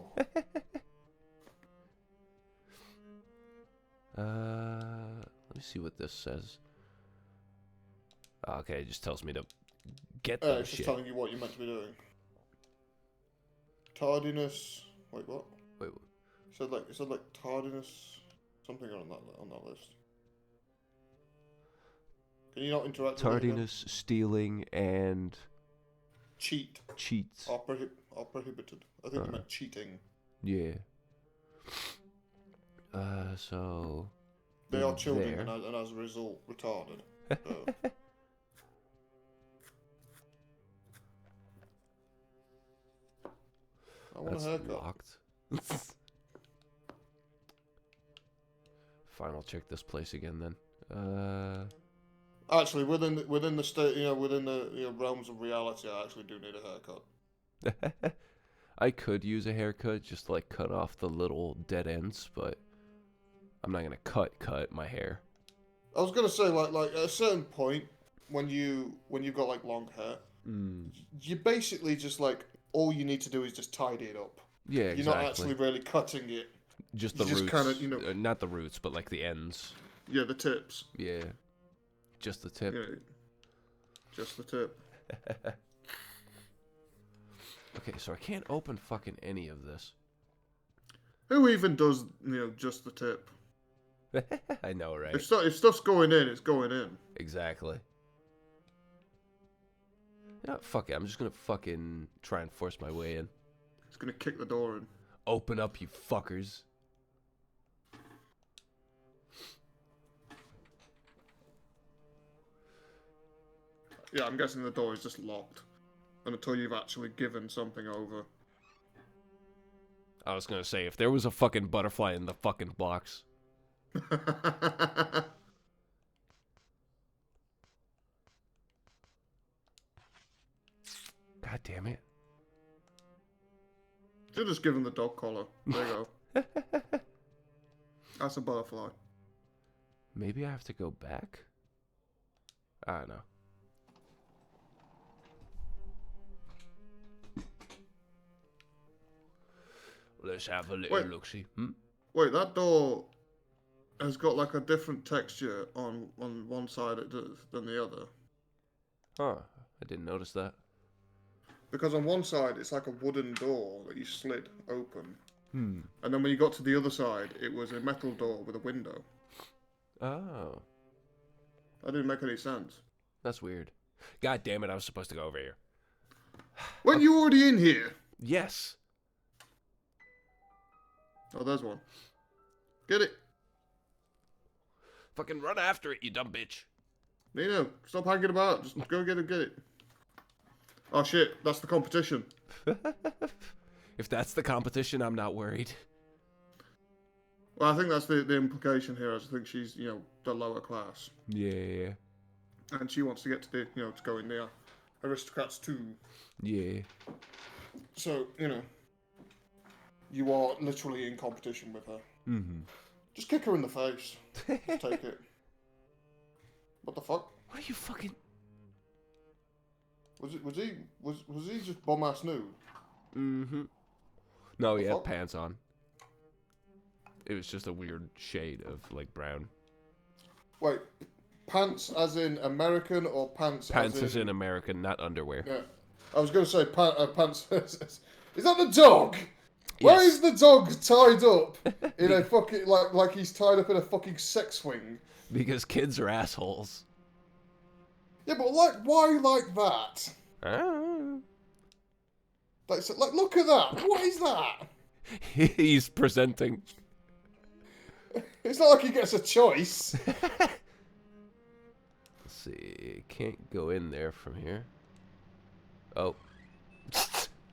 Let me see what this says. Okay, it just tells me to get It's those just shit. telling you what you're meant to be doing. Tardiness. Wait, what? Wait, It said like tardiness, something on that list. Can you not interact with it again? tardiness, stealing, and Cheat cheats. are prohibited. I think you meant cheating. Yeah. So They are children there. and as a result retarded. So. I want That's a haircut. locked. Fine, I'll check this place again then. Actually, within the state, within the realms of reality, I actually do need a haircut. I could use a haircut, just to, like cut off the little dead ends, but I'm not gonna cut my hair. I was gonna say like at a certain point when you've got like long hair, you basically just like all you need to do is just tidy it up. Yeah, You're exactly. not actually really cutting it. Just the you just roots. kinda, Not the roots, but like the ends. Yeah, the tips. Yeah. Just the tip. Yeah, just the tip. Okay, so I can't open fucking any of this. Who even does just the tip? I know, right? If stuff's going in, it's going in. Exactly. Yeah, fuck it. I'm just gonna fucking try and force my way in. It's gonna kick the door in. Open up, you fuckers. Yeah, I'm guessing the door is just locked. And until you've actually given something over. I was gonna say, if there was a fucking butterfly in the fucking box. God damn it. Should just give him the dog collar. There you go. That's a butterfly. Maybe I have to go back? I don't know. Let's have a little Wait. look-see. Wait, that door has got like a different texture on one side it does than the other. Huh. I didn't notice that. Because on one side it's like a wooden door that you slid open. Hmm. And then when you got to the other side, it was a metal door with a window. Oh. That didn't make any sense. That's weird. God damn it, I was supposed to go over here. When you already in here? Yes. Oh, there's one. Get it. Fucking run after it, you dumb bitch. Nino, stop hanging about. Just go get it. Oh shit, that's the competition. If that's the competition, I'm not worried. Well, I think that's the implication here. I think she's, the lower class. Yeah. And she wants to get to the, to go in the aristocrats too. Yeah. So, you are literally in competition with her. Mm-hmm. Just kick her in the face. Just take it. What the fuck? What are you fucking... Was he just bum ass nude? Mm-hmm. No, he had fuck? pants on. It was just a weird shade of, like, brown. Wait, pants as in American or pants as in American, not underwear. Yeah. I was going to say pants... Is that the dog? Yes. Where is the dog tied up in a fucking... Like he's tied up in a fucking sex swing? Because kids are assholes. Yeah, but why like that? Like, look at that. What is that? He's presenting. It's not like he gets a choice. Let's see. Can't go in there from here. Oh.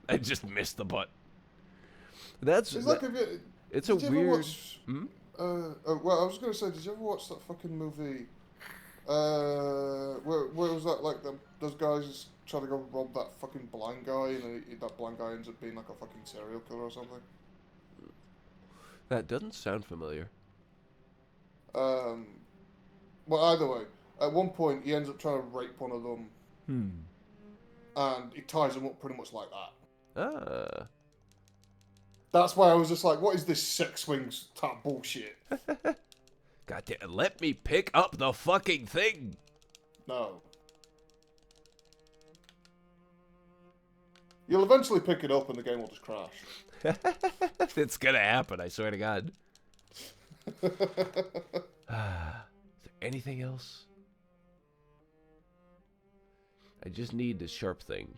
I just missed the butt. It's like it's a weird... Watch, well, I was going to say, did you ever watch that fucking movie? Where was that, like, those guys just trying to go rob that fucking blind guy, and that blind guy ends up being like a fucking serial killer or something? That doesn't sound familiar. Well, either way, at one point he ends up trying to rape one of them, and he ties them up pretty much like that. That's why I was just like, what is this sex swings type bullshit? God damn, let me pick up the fucking thing! No. You'll eventually pick it up and the game will just crash. It's gonna happen, I swear to God. Is there anything else? I just need the sharp thing.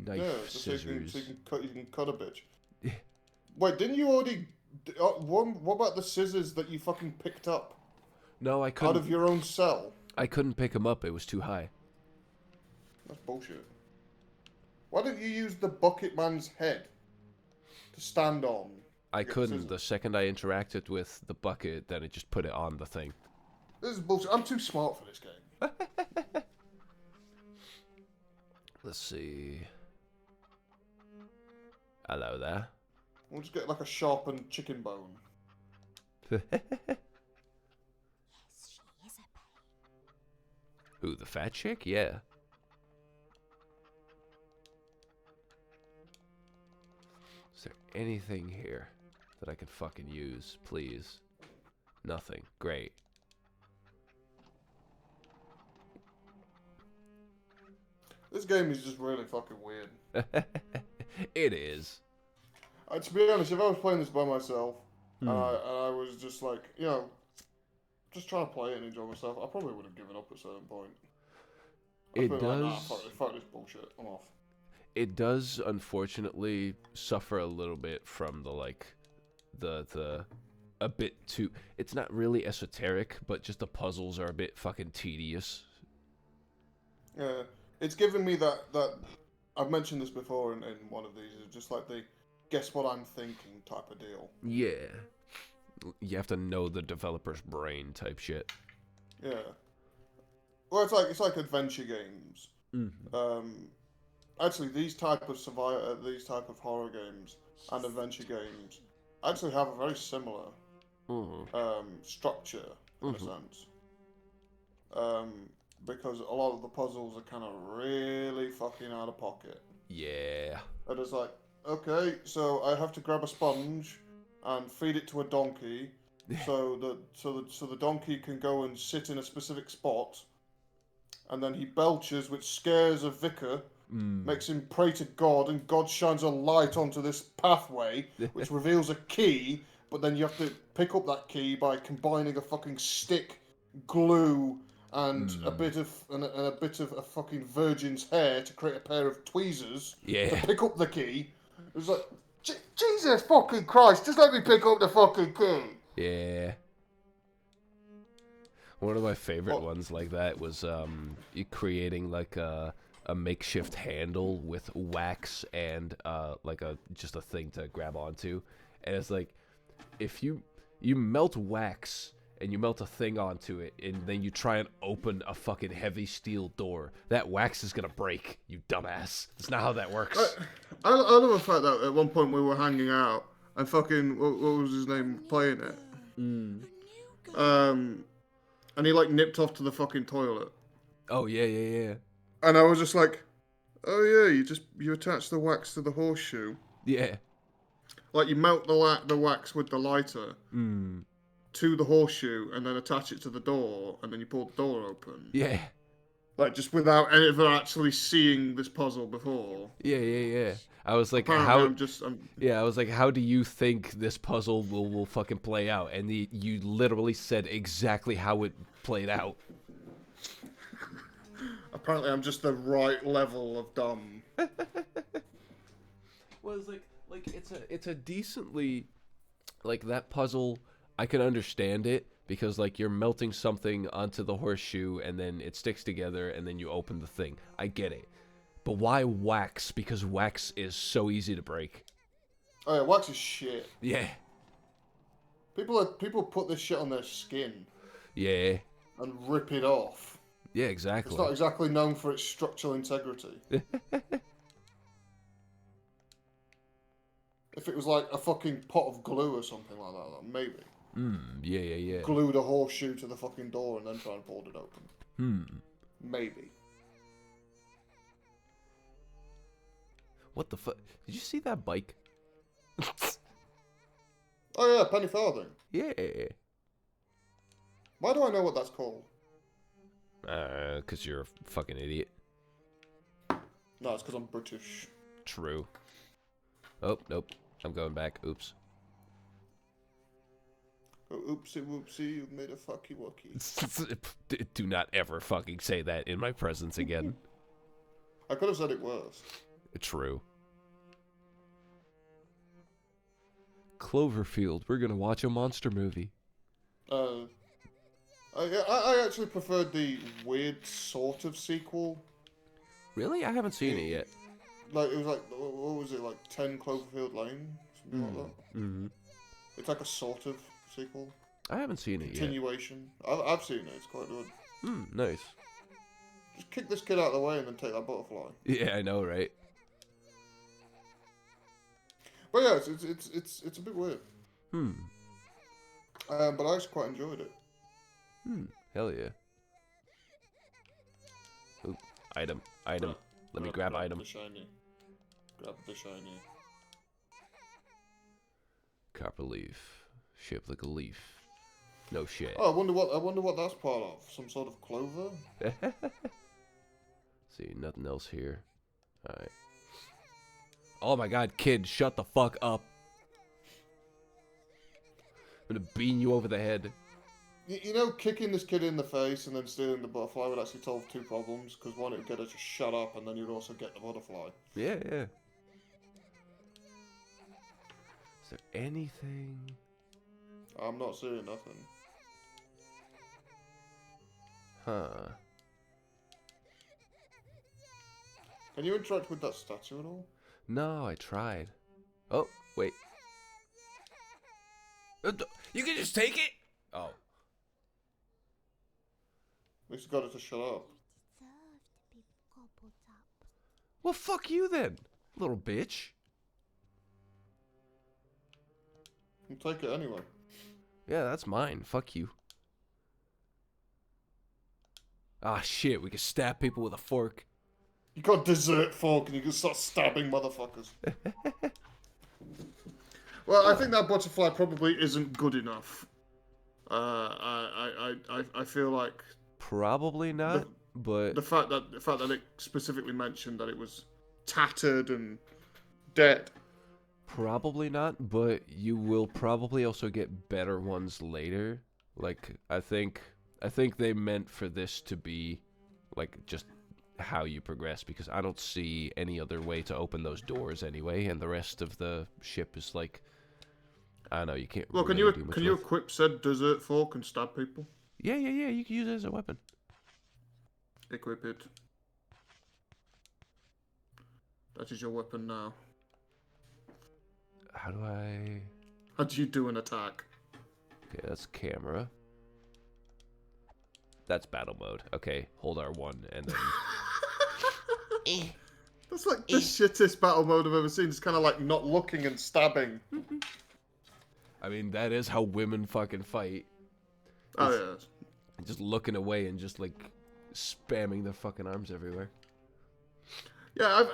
Knife, scissors. So you can cut a bitch. Wait, didn't you already... what about the scissors that you fucking picked up? No, I couldn't. Out of your own cell? I couldn't pick them up. It was too high. That's bullshit. Why didn't you use the bucket man's head to stand on? I couldn't. The second I interacted with the bucket, then it just put it on the thing. This is bullshit. I'm too smart for this game. Let's see. Hello there. We'll just get like a sharpened chicken bone. Yes, she is a babe. Who, the fat chick? Yeah. Is there anything here that I can fucking use, please? Nothing. Great. This game is just really fucking weird. It is. To be honest, if I was playing this by myself, and I was just like, just trying to play it and enjoy myself, I probably would have given up at a certain point. It Like, does. nah, fuck this bullshit. I'm off. It does, unfortunately, suffer a little bit from the a bit too... It's not really esoteric, but just the puzzles are a bit fucking tedious. Yeah, it's given me that I've mentioned this before in one of these. It's just like the guess what I'm thinking type of deal. Yeah. You have to know the developer's brain type shit. Yeah. Well, it's like adventure games. Actually, these type of horror games and adventure games actually have a very similar structure in a sense. Because a lot of the puzzles are kind of really fucking out of pocket. Yeah. And it's like, okay, so I have to grab a sponge and feed it to a donkey, so the donkey can go and sit in a specific spot, and then he belches, which scares a vicar, makes him pray to God, and God shines a light onto this pathway, which reveals a key, but then you have to pick up that key by combining a fucking stick, glue, and a bit of a fucking virgin's hair to create a pair of tweezers to pick up the key. It was like, Jesus fucking Christ, just let me pick up the fucking key. Yeah. One of my favorite ones like that was you creating like a a makeshift handle with wax and like just a thing to grab onto, and it's like if you melt wax and you melt a thing onto it, and then you try and open a fucking heavy steel door, that wax is gonna break, you dumbass. That's not how that works. I love the fact that at one point we were hanging out and fucking what was his name playing it. And he like nipped off to the fucking toilet. Oh yeah. And I was just like, oh yeah, you attach the wax to the horseshoe. Yeah. Like you melt the wax with the lighter to the horseshoe and then attach it to the door and then you pull the door open. Yeah. Like just without ever actually seeing this puzzle before. Yeah. I was like, Apparently I was like, how do you think this puzzle will fucking play out? And you literally said exactly how it played out. Apparently I'm just the right level of dumb. Well, it's like it's a decently, like, that puzzle, I can understand it because like you're melting something onto the horseshoe and then it sticks together and then you open the thing. I get it. But why wax? Because wax is so easy to break. Oh yeah, wax is shit. Yeah. People put this shit on their skin Yeah. and rip it off. Yeah, exactly. It's not exactly known for its structural integrity. If it was like a fucking pot of glue or something like that, then maybe. Yeah. Glued a horseshoe to the fucking door and then try and pull it open. Maybe. What the fuck? Did you see that bike? Oh yeah, penny farthing. Yeah. Why do I know what that's called? 'Cause you're a fucking idiot. No, it's because I'm British. True. Oh, nope. I'm going back. Oops. Oh, oopsie whoopsie, you made a fucky wucky. Do not ever fucking say that in my presence again. I could have said it worse. True. Cloverfield. We're gonna watch a monster movie. I actually preferred the weird sort of sequel. Really? I haven't seen it yet. Like, it was like, what was it, like 10 Cloverfield Lane? Something like that. Mm-hmm. It's like a sort of sequel. I haven't seen it yet. Continuation. I've seen it, it's quite good. Nice. Just kick this kid out of the way and then take that butterfly. Yeah, I know, right? But yeah, it's a bit weird. But I actually quite enjoyed it. Hell yeah. Ooh, item. Let me grab item. The shiny. Grab the shiny. Copper leaf. Shaped like a leaf. No shit. Oh, I wonder what that's part of. Some sort of clover? See, nothing else here. Alright. Oh my god, kid, shut the fuck up. I'm gonna bean you over the head. You know, kicking this kid in the face and then stealing the butterfly would actually solve two problems. Because one, it would get her to shut up, and then you'd also get the butterfly. Yeah. Is there anything? I'm not seeing nothing. Huh. Can you interact with that statue at all? No, I tried. Oh, wait. You can just take it? Oh. At least got her to shut up. Deserve to be gobbled up. Well, fuck you then, little bitch. You take it anyway. Yeah, that's mine. Fuck you. Ah, shit, we can stab people with a fork. You got a dessert fork and you can start stabbing motherfuckers. Well, I think that butterfly probably isn't good enough. I feel like Probably not, but the fact that it specifically mentioned that it was tattered and dead. probably not, but you will probably also get better ones later. Like, I think they meant for this to be like just how you progress, because I don't see any other way to open those doors anyway, and the rest of the ship is like, I don't know, you can't. Well, really do much can you with. equip said dessert fork and stab people? Yeah. You can use it as a weapon. Equip it. That is your weapon now. How do I... How do you do an attack? Okay, that's camera. That's battle mode. Okay, hold R1 and then... That's like the shittest battle mode I've ever seen. It's kind of like not looking and stabbing. I mean, that is how women fucking fight. Oh, yeah. Just looking away and just, like, spamming their fucking arms everywhere. Yeah,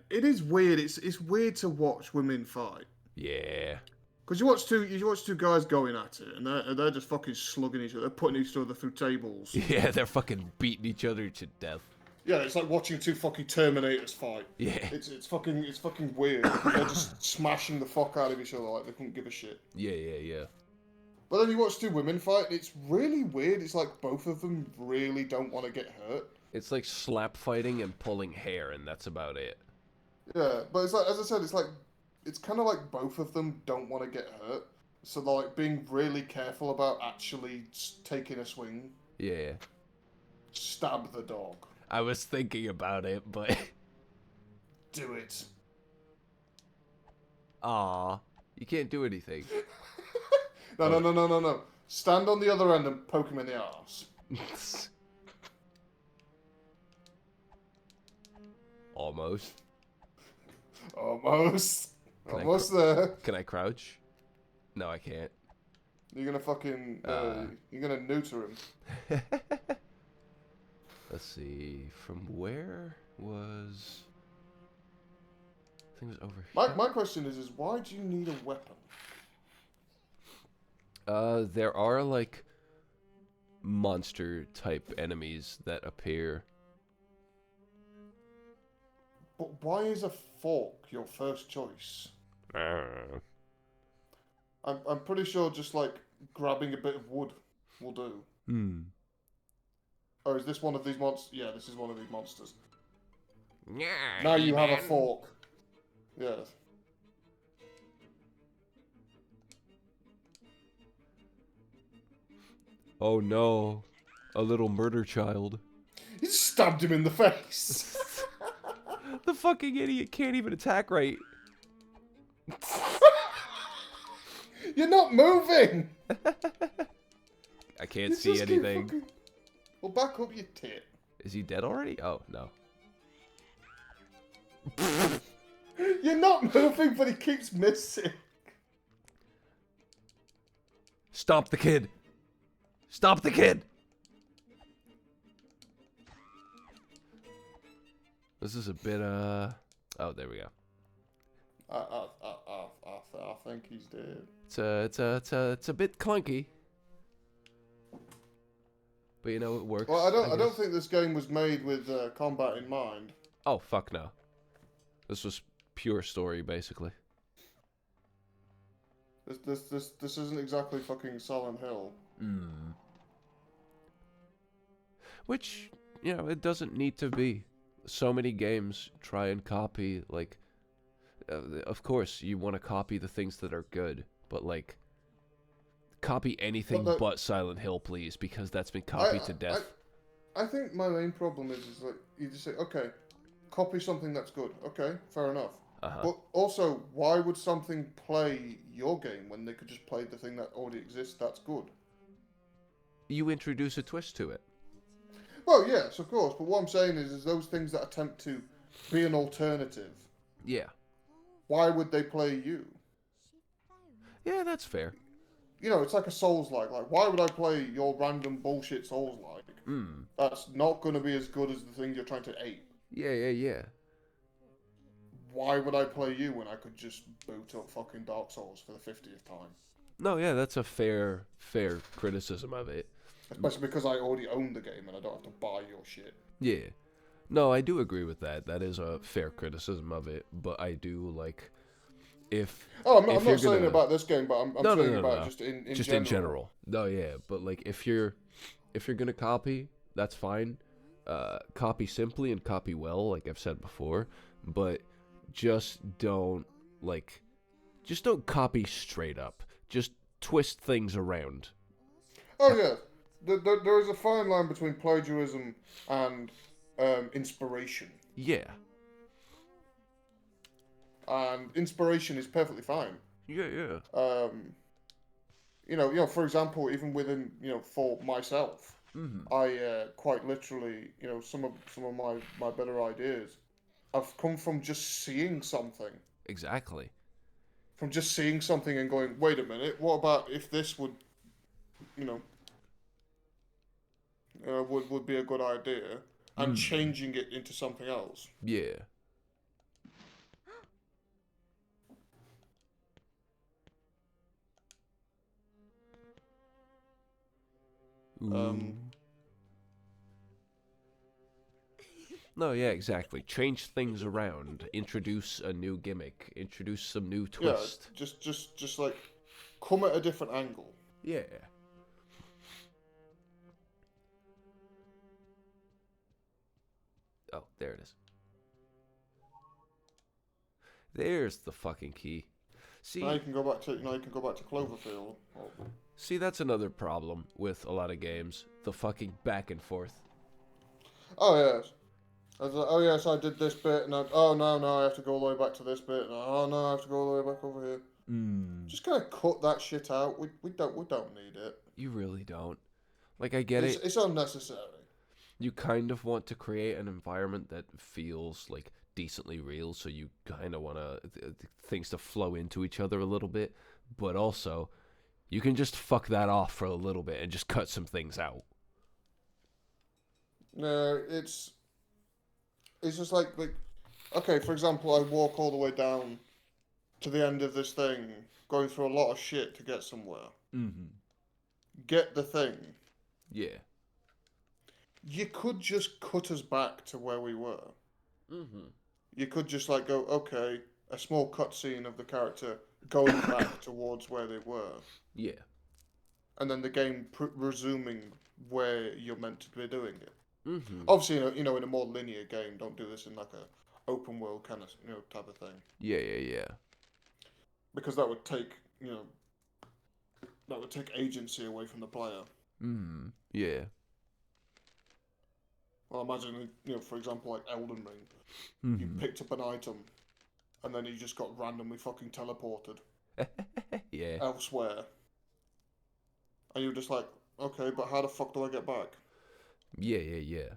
it is weird. It's weird to watch women fight. Yeah. Because you watch two guys going at it, and they're just fucking slugging each other. They're putting each other through tables. Yeah, they're fucking beating each other to death. Yeah, it's like watching two fucking Terminators fight. Yeah. It's fucking weird. They're just smashing the fuck out of each other like they couldn't give a shit. Yeah. But then you watch two women fight, and it's really weird. It's like both of them really don't want to get hurt. It's like slap fighting and pulling hair, and that's about it. Yeah, but it's like, as I said, it's kind of like both of them don't want to get hurt. So they're like being really careful about actually taking a swing. Yeah. Stab the dog. I was thinking about it, but... Do it. Aw. You can't do anything. No. Stand on the other end and poke him in the arse. Almost. Almost. Can Almost there. Can I crouch? No, I can't. You're gonna fucking... you're gonna neuter him. Let's see. From where was... I think it was over here. My question is why do you need a weapon? There are, like, monster-type enemies that appear. But why is a fork your first choice? I'm pretty sure just, like, grabbing a bit of wood will do. Or is this one of these monsters? Yeah, this is one of these monsters. Now you have a fork. Yes. Oh no. A little murder child. You just stabbed him in the face. The fucking idiot can't even attack right. You're not moving. I can't You see just keep anything. fucking- Well, back up your tit. Is he dead already? Oh, no. You're not moving, but he keeps missing. Stop the kid! Stop the kid! This is a bit, Oh, there we go. I think he's dead. It's a bit clunky. But you know, it works. Well, I don't think this game was made with combat in mind. Oh, fuck no. This was pure story, basically. This isn't exactly fucking Silent Hill. Which, you know, it doesn't need to be. So many games try and copy, like... of course, you want to copy the things that are good, but, like... Copy anything but Silent Hill, please, because that's been copied to death. I think my main problem is like, you just say, okay, copy something that's good. Okay, fair enough. But also, why would something play your game when they could just play the thing that already exists that's good? You introduce a twist to it. Well, yes, of course. But what I'm saying is those things that attempt to be an alternative. Yeah. Why would they play you? Yeah, that's fair. You know, it's like a Souls-like. Like, why would I play your random bullshit Souls-like? That's not going to be as good as the thing you're trying to ape. Yeah. Why would I play you when I could just boot up fucking Dark Souls for the 50th time? No, yeah, that's a fair criticism of it. Especially because I already own the game and I don't have to buy your shit. Yeah. No, I do agree with that. That is a fair criticism of it, but I do, like, if... Oh, I'm not saying about this game, but I'm saying about just in just general. in general. No, yeah, but, like, if you're gonna copy, that's fine. Copy simply and copy well, like I've said before, but just don't copy straight up. Just twist things around. Oh, yeah. There is a fine line between plagiarism and inspiration. Yeah. and inspiration is perfectly fine. Yeah. For example, even within, for myself, Mm-hmm. I quite literally, some of my better ideas have come from just seeing something, Exactly. and going, wait a minute, what about if this would, you know, would be a good idea, and Mm. changing it into something else. Yeah. Ooh. Um, No, yeah, exactly. Change things around. Introduce a new gimmick. Introduce some new yeah, twist. just like come at a different angle. Yeah. Oh, there it is. There's the fucking key. Now you See, can go back to Cloverfield. Oh, see, that's another problem with a lot of games. The fucking back and forth. oh yes. I was like, oh yes, I did this bit, and oh no, I have to go all the way back to this bit, and oh no, I have to go all the way back over here. Mm. Just kind of cut that shit out. We don't need it. You really don't. Like, I get It's it. it's unnecessary. You kind of want to create an environment that feels like decently real, so you kind of want things to flow into each other a little bit, but also you can just fuck that off for a little bit and just cut some things out. No, it's just like okay, for example, I walk all the way down to the end of this thing, going through a lot of shit to get somewhere. Mm-hmm. Get the thing. Yeah. You could just cut us back to where we were. Mm-hmm. You could just like go, okay, a small cutscene of the character going back towards where they were, Yeah. and then the game resuming where you're meant to be doing it. Mm-hmm. Obviously, in a more linear game, don't do this in like a open world kind of type of thing, Yeah. because that would take agency away from the player. Mm-hmm. Yeah. Well, imagine for example, like Elden Ring, you Mm-hmm. picked up an item, and then you just got randomly fucking teleported Yeah. elsewhere, and you're just like, okay, but how the fuck do I get back? Yeah.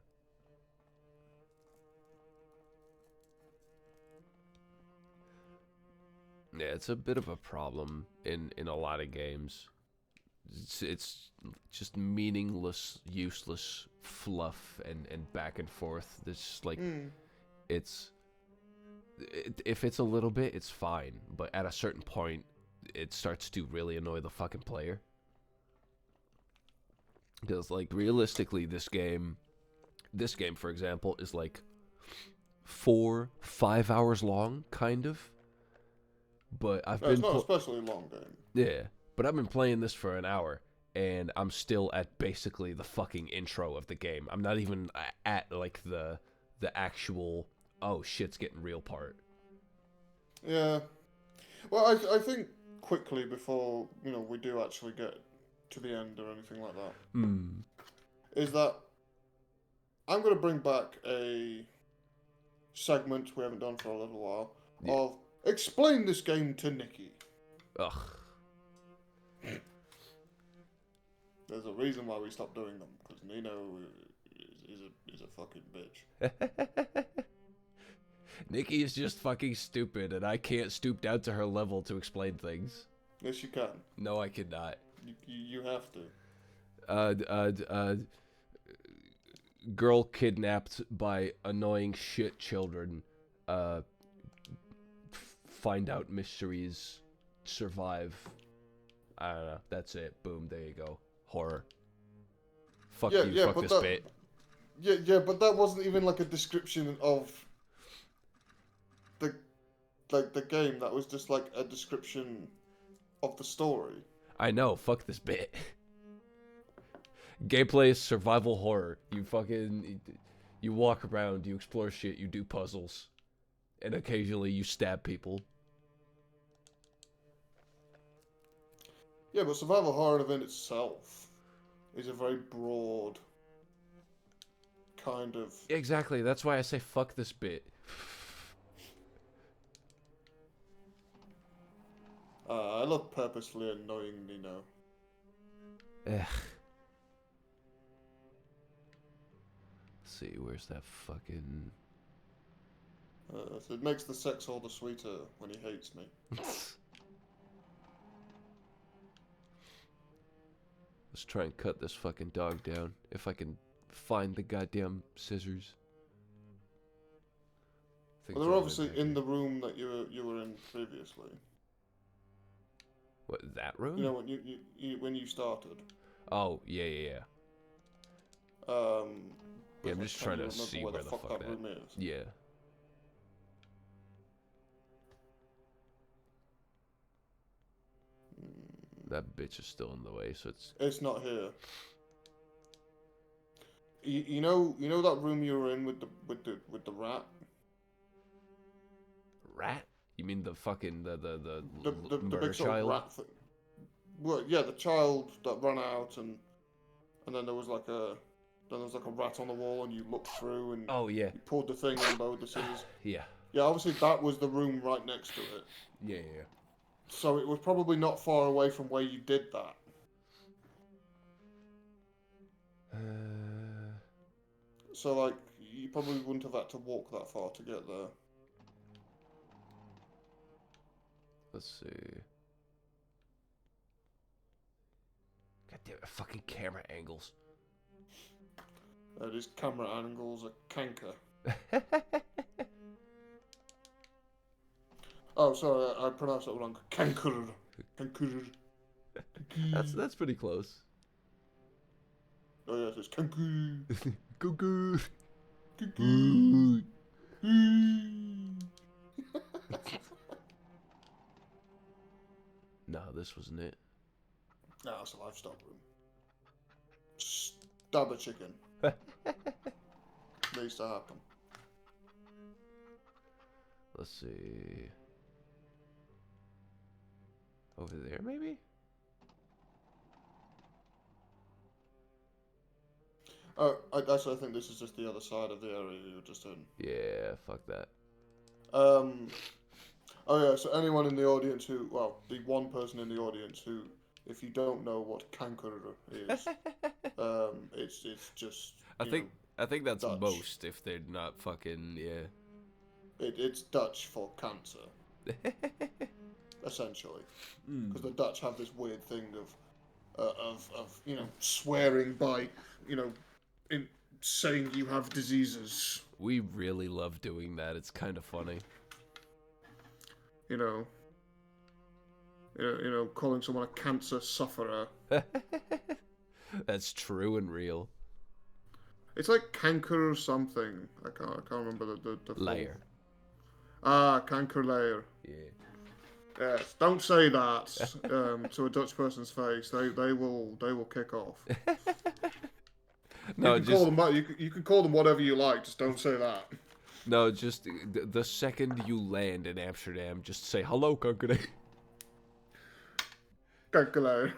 Yeah, it's a bit of a problem in a lot of games. It's just meaningless, useless fluff and back and forth. This like it's if it's a little bit, it's fine, but at a certain point, it starts to really annoy the fucking player. Because like realistically, this game, for example, is like 4-5 hours long, kind of. But I've No, it's been not especially a long game. yeah, but I've been playing this for an hour, and I'm still at basically the fucking intro of the game. I'm not even at like the actual oh shit's getting real part. Yeah. Well, I think quickly before we do actually get to the end or anything like that, Hmm. is that I'm going to bring back a segment we haven't done for a little while Yeah. of explain this game to Nikki. Ugh. There's a reason why we stopped doing them, because Nino is a fucking bitch. Nikki is just fucking stupid, and I can't stoop down to her level to explain things. Yes, you can. No, I cannot. You have to. Girl kidnapped by annoying shit children. Find out mysteries. Survive. I don't know. That's it. Boom. There you go. Horror. Fuck you. Fuck but this that, bit. Yeah, but that wasn't even like a description of the game. That was just like a description of the story. I know. Fuck this bit. Gameplay is survival horror. You walk around, you explore shit, you do puzzles, and occasionally you stab people. Yeah, but survival horror within itself is a very broad kind of. Exactly. That's why I say fuck this bit. I love purposefully annoying Nino. Ugh. Let's see, where's that fucking... So it makes the sex all the sweeter when he hates me. Let's try and cut this fucking dog down. If I can find the goddamn scissors. Well, they're obviously in the room that you were in previously. What, that room? You know when you started. Oh, yeah. Yeah, I'm just trying to see where the fuck that room is. Yeah. That bitch is still in the way, so it's... It's not here. You know that room you were in with the rat? Rat? You mean the fucking the big sort child? of rat thing. Well, yeah, the child that ran out and then there was like a rat on the wall and you looked through and Oh yeah. you pulled the thing and lowered the scissors. Yeah. Yeah, obviously that was the room right next to it. Yeah. So it was probably not far away from where you did that. So like you probably wouldn't have had to walk that far to get there. Let's see. God damn it, fucking camera angles. These camera angles are canker. Oh, sorry, I pronounced that wrong. Canker. Canker. That's pretty close. Oh yes, it's canker. Cuckoo. Canker. No, this wasn't it. Nah, it's a livestock room. Stab a chicken. Needs to happen. Let's see. Over there, maybe? Actually, I think this is just the other side of the area you were just in. Yeah, fuck that. Oh yeah, so anyone in the audience who, well, the one person in the audience who, if you don't know what canker is, it's just. I think that's Dutch. most if they're not fucking It's Dutch for cancer, essentially, because the Dutch have this weird thing of swearing by in saying you have diseases. We really love doing that. It's kind of funny. Calling someone a cancer sufferer. That's true and real. It's like canker or something. I can't remember the full... Layer. Canker layer. Yeah. Yes. Don't say that to a Dutch person's face. They will kick off. No, you can call them whatever you like. Just don't say that. No, just the second you land in Amsterdam, just say hello, Kanker. Canker layer.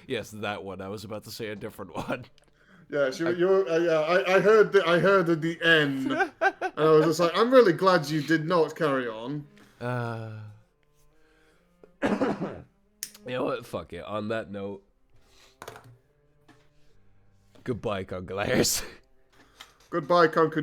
Yes, that one. I was about to say a different one. Yes, I heard at the end, and I was just like, I'm really glad you did not carry on. You know what? Fuck it. On that note, goodbye, Conglairs. Goodbye, Conquer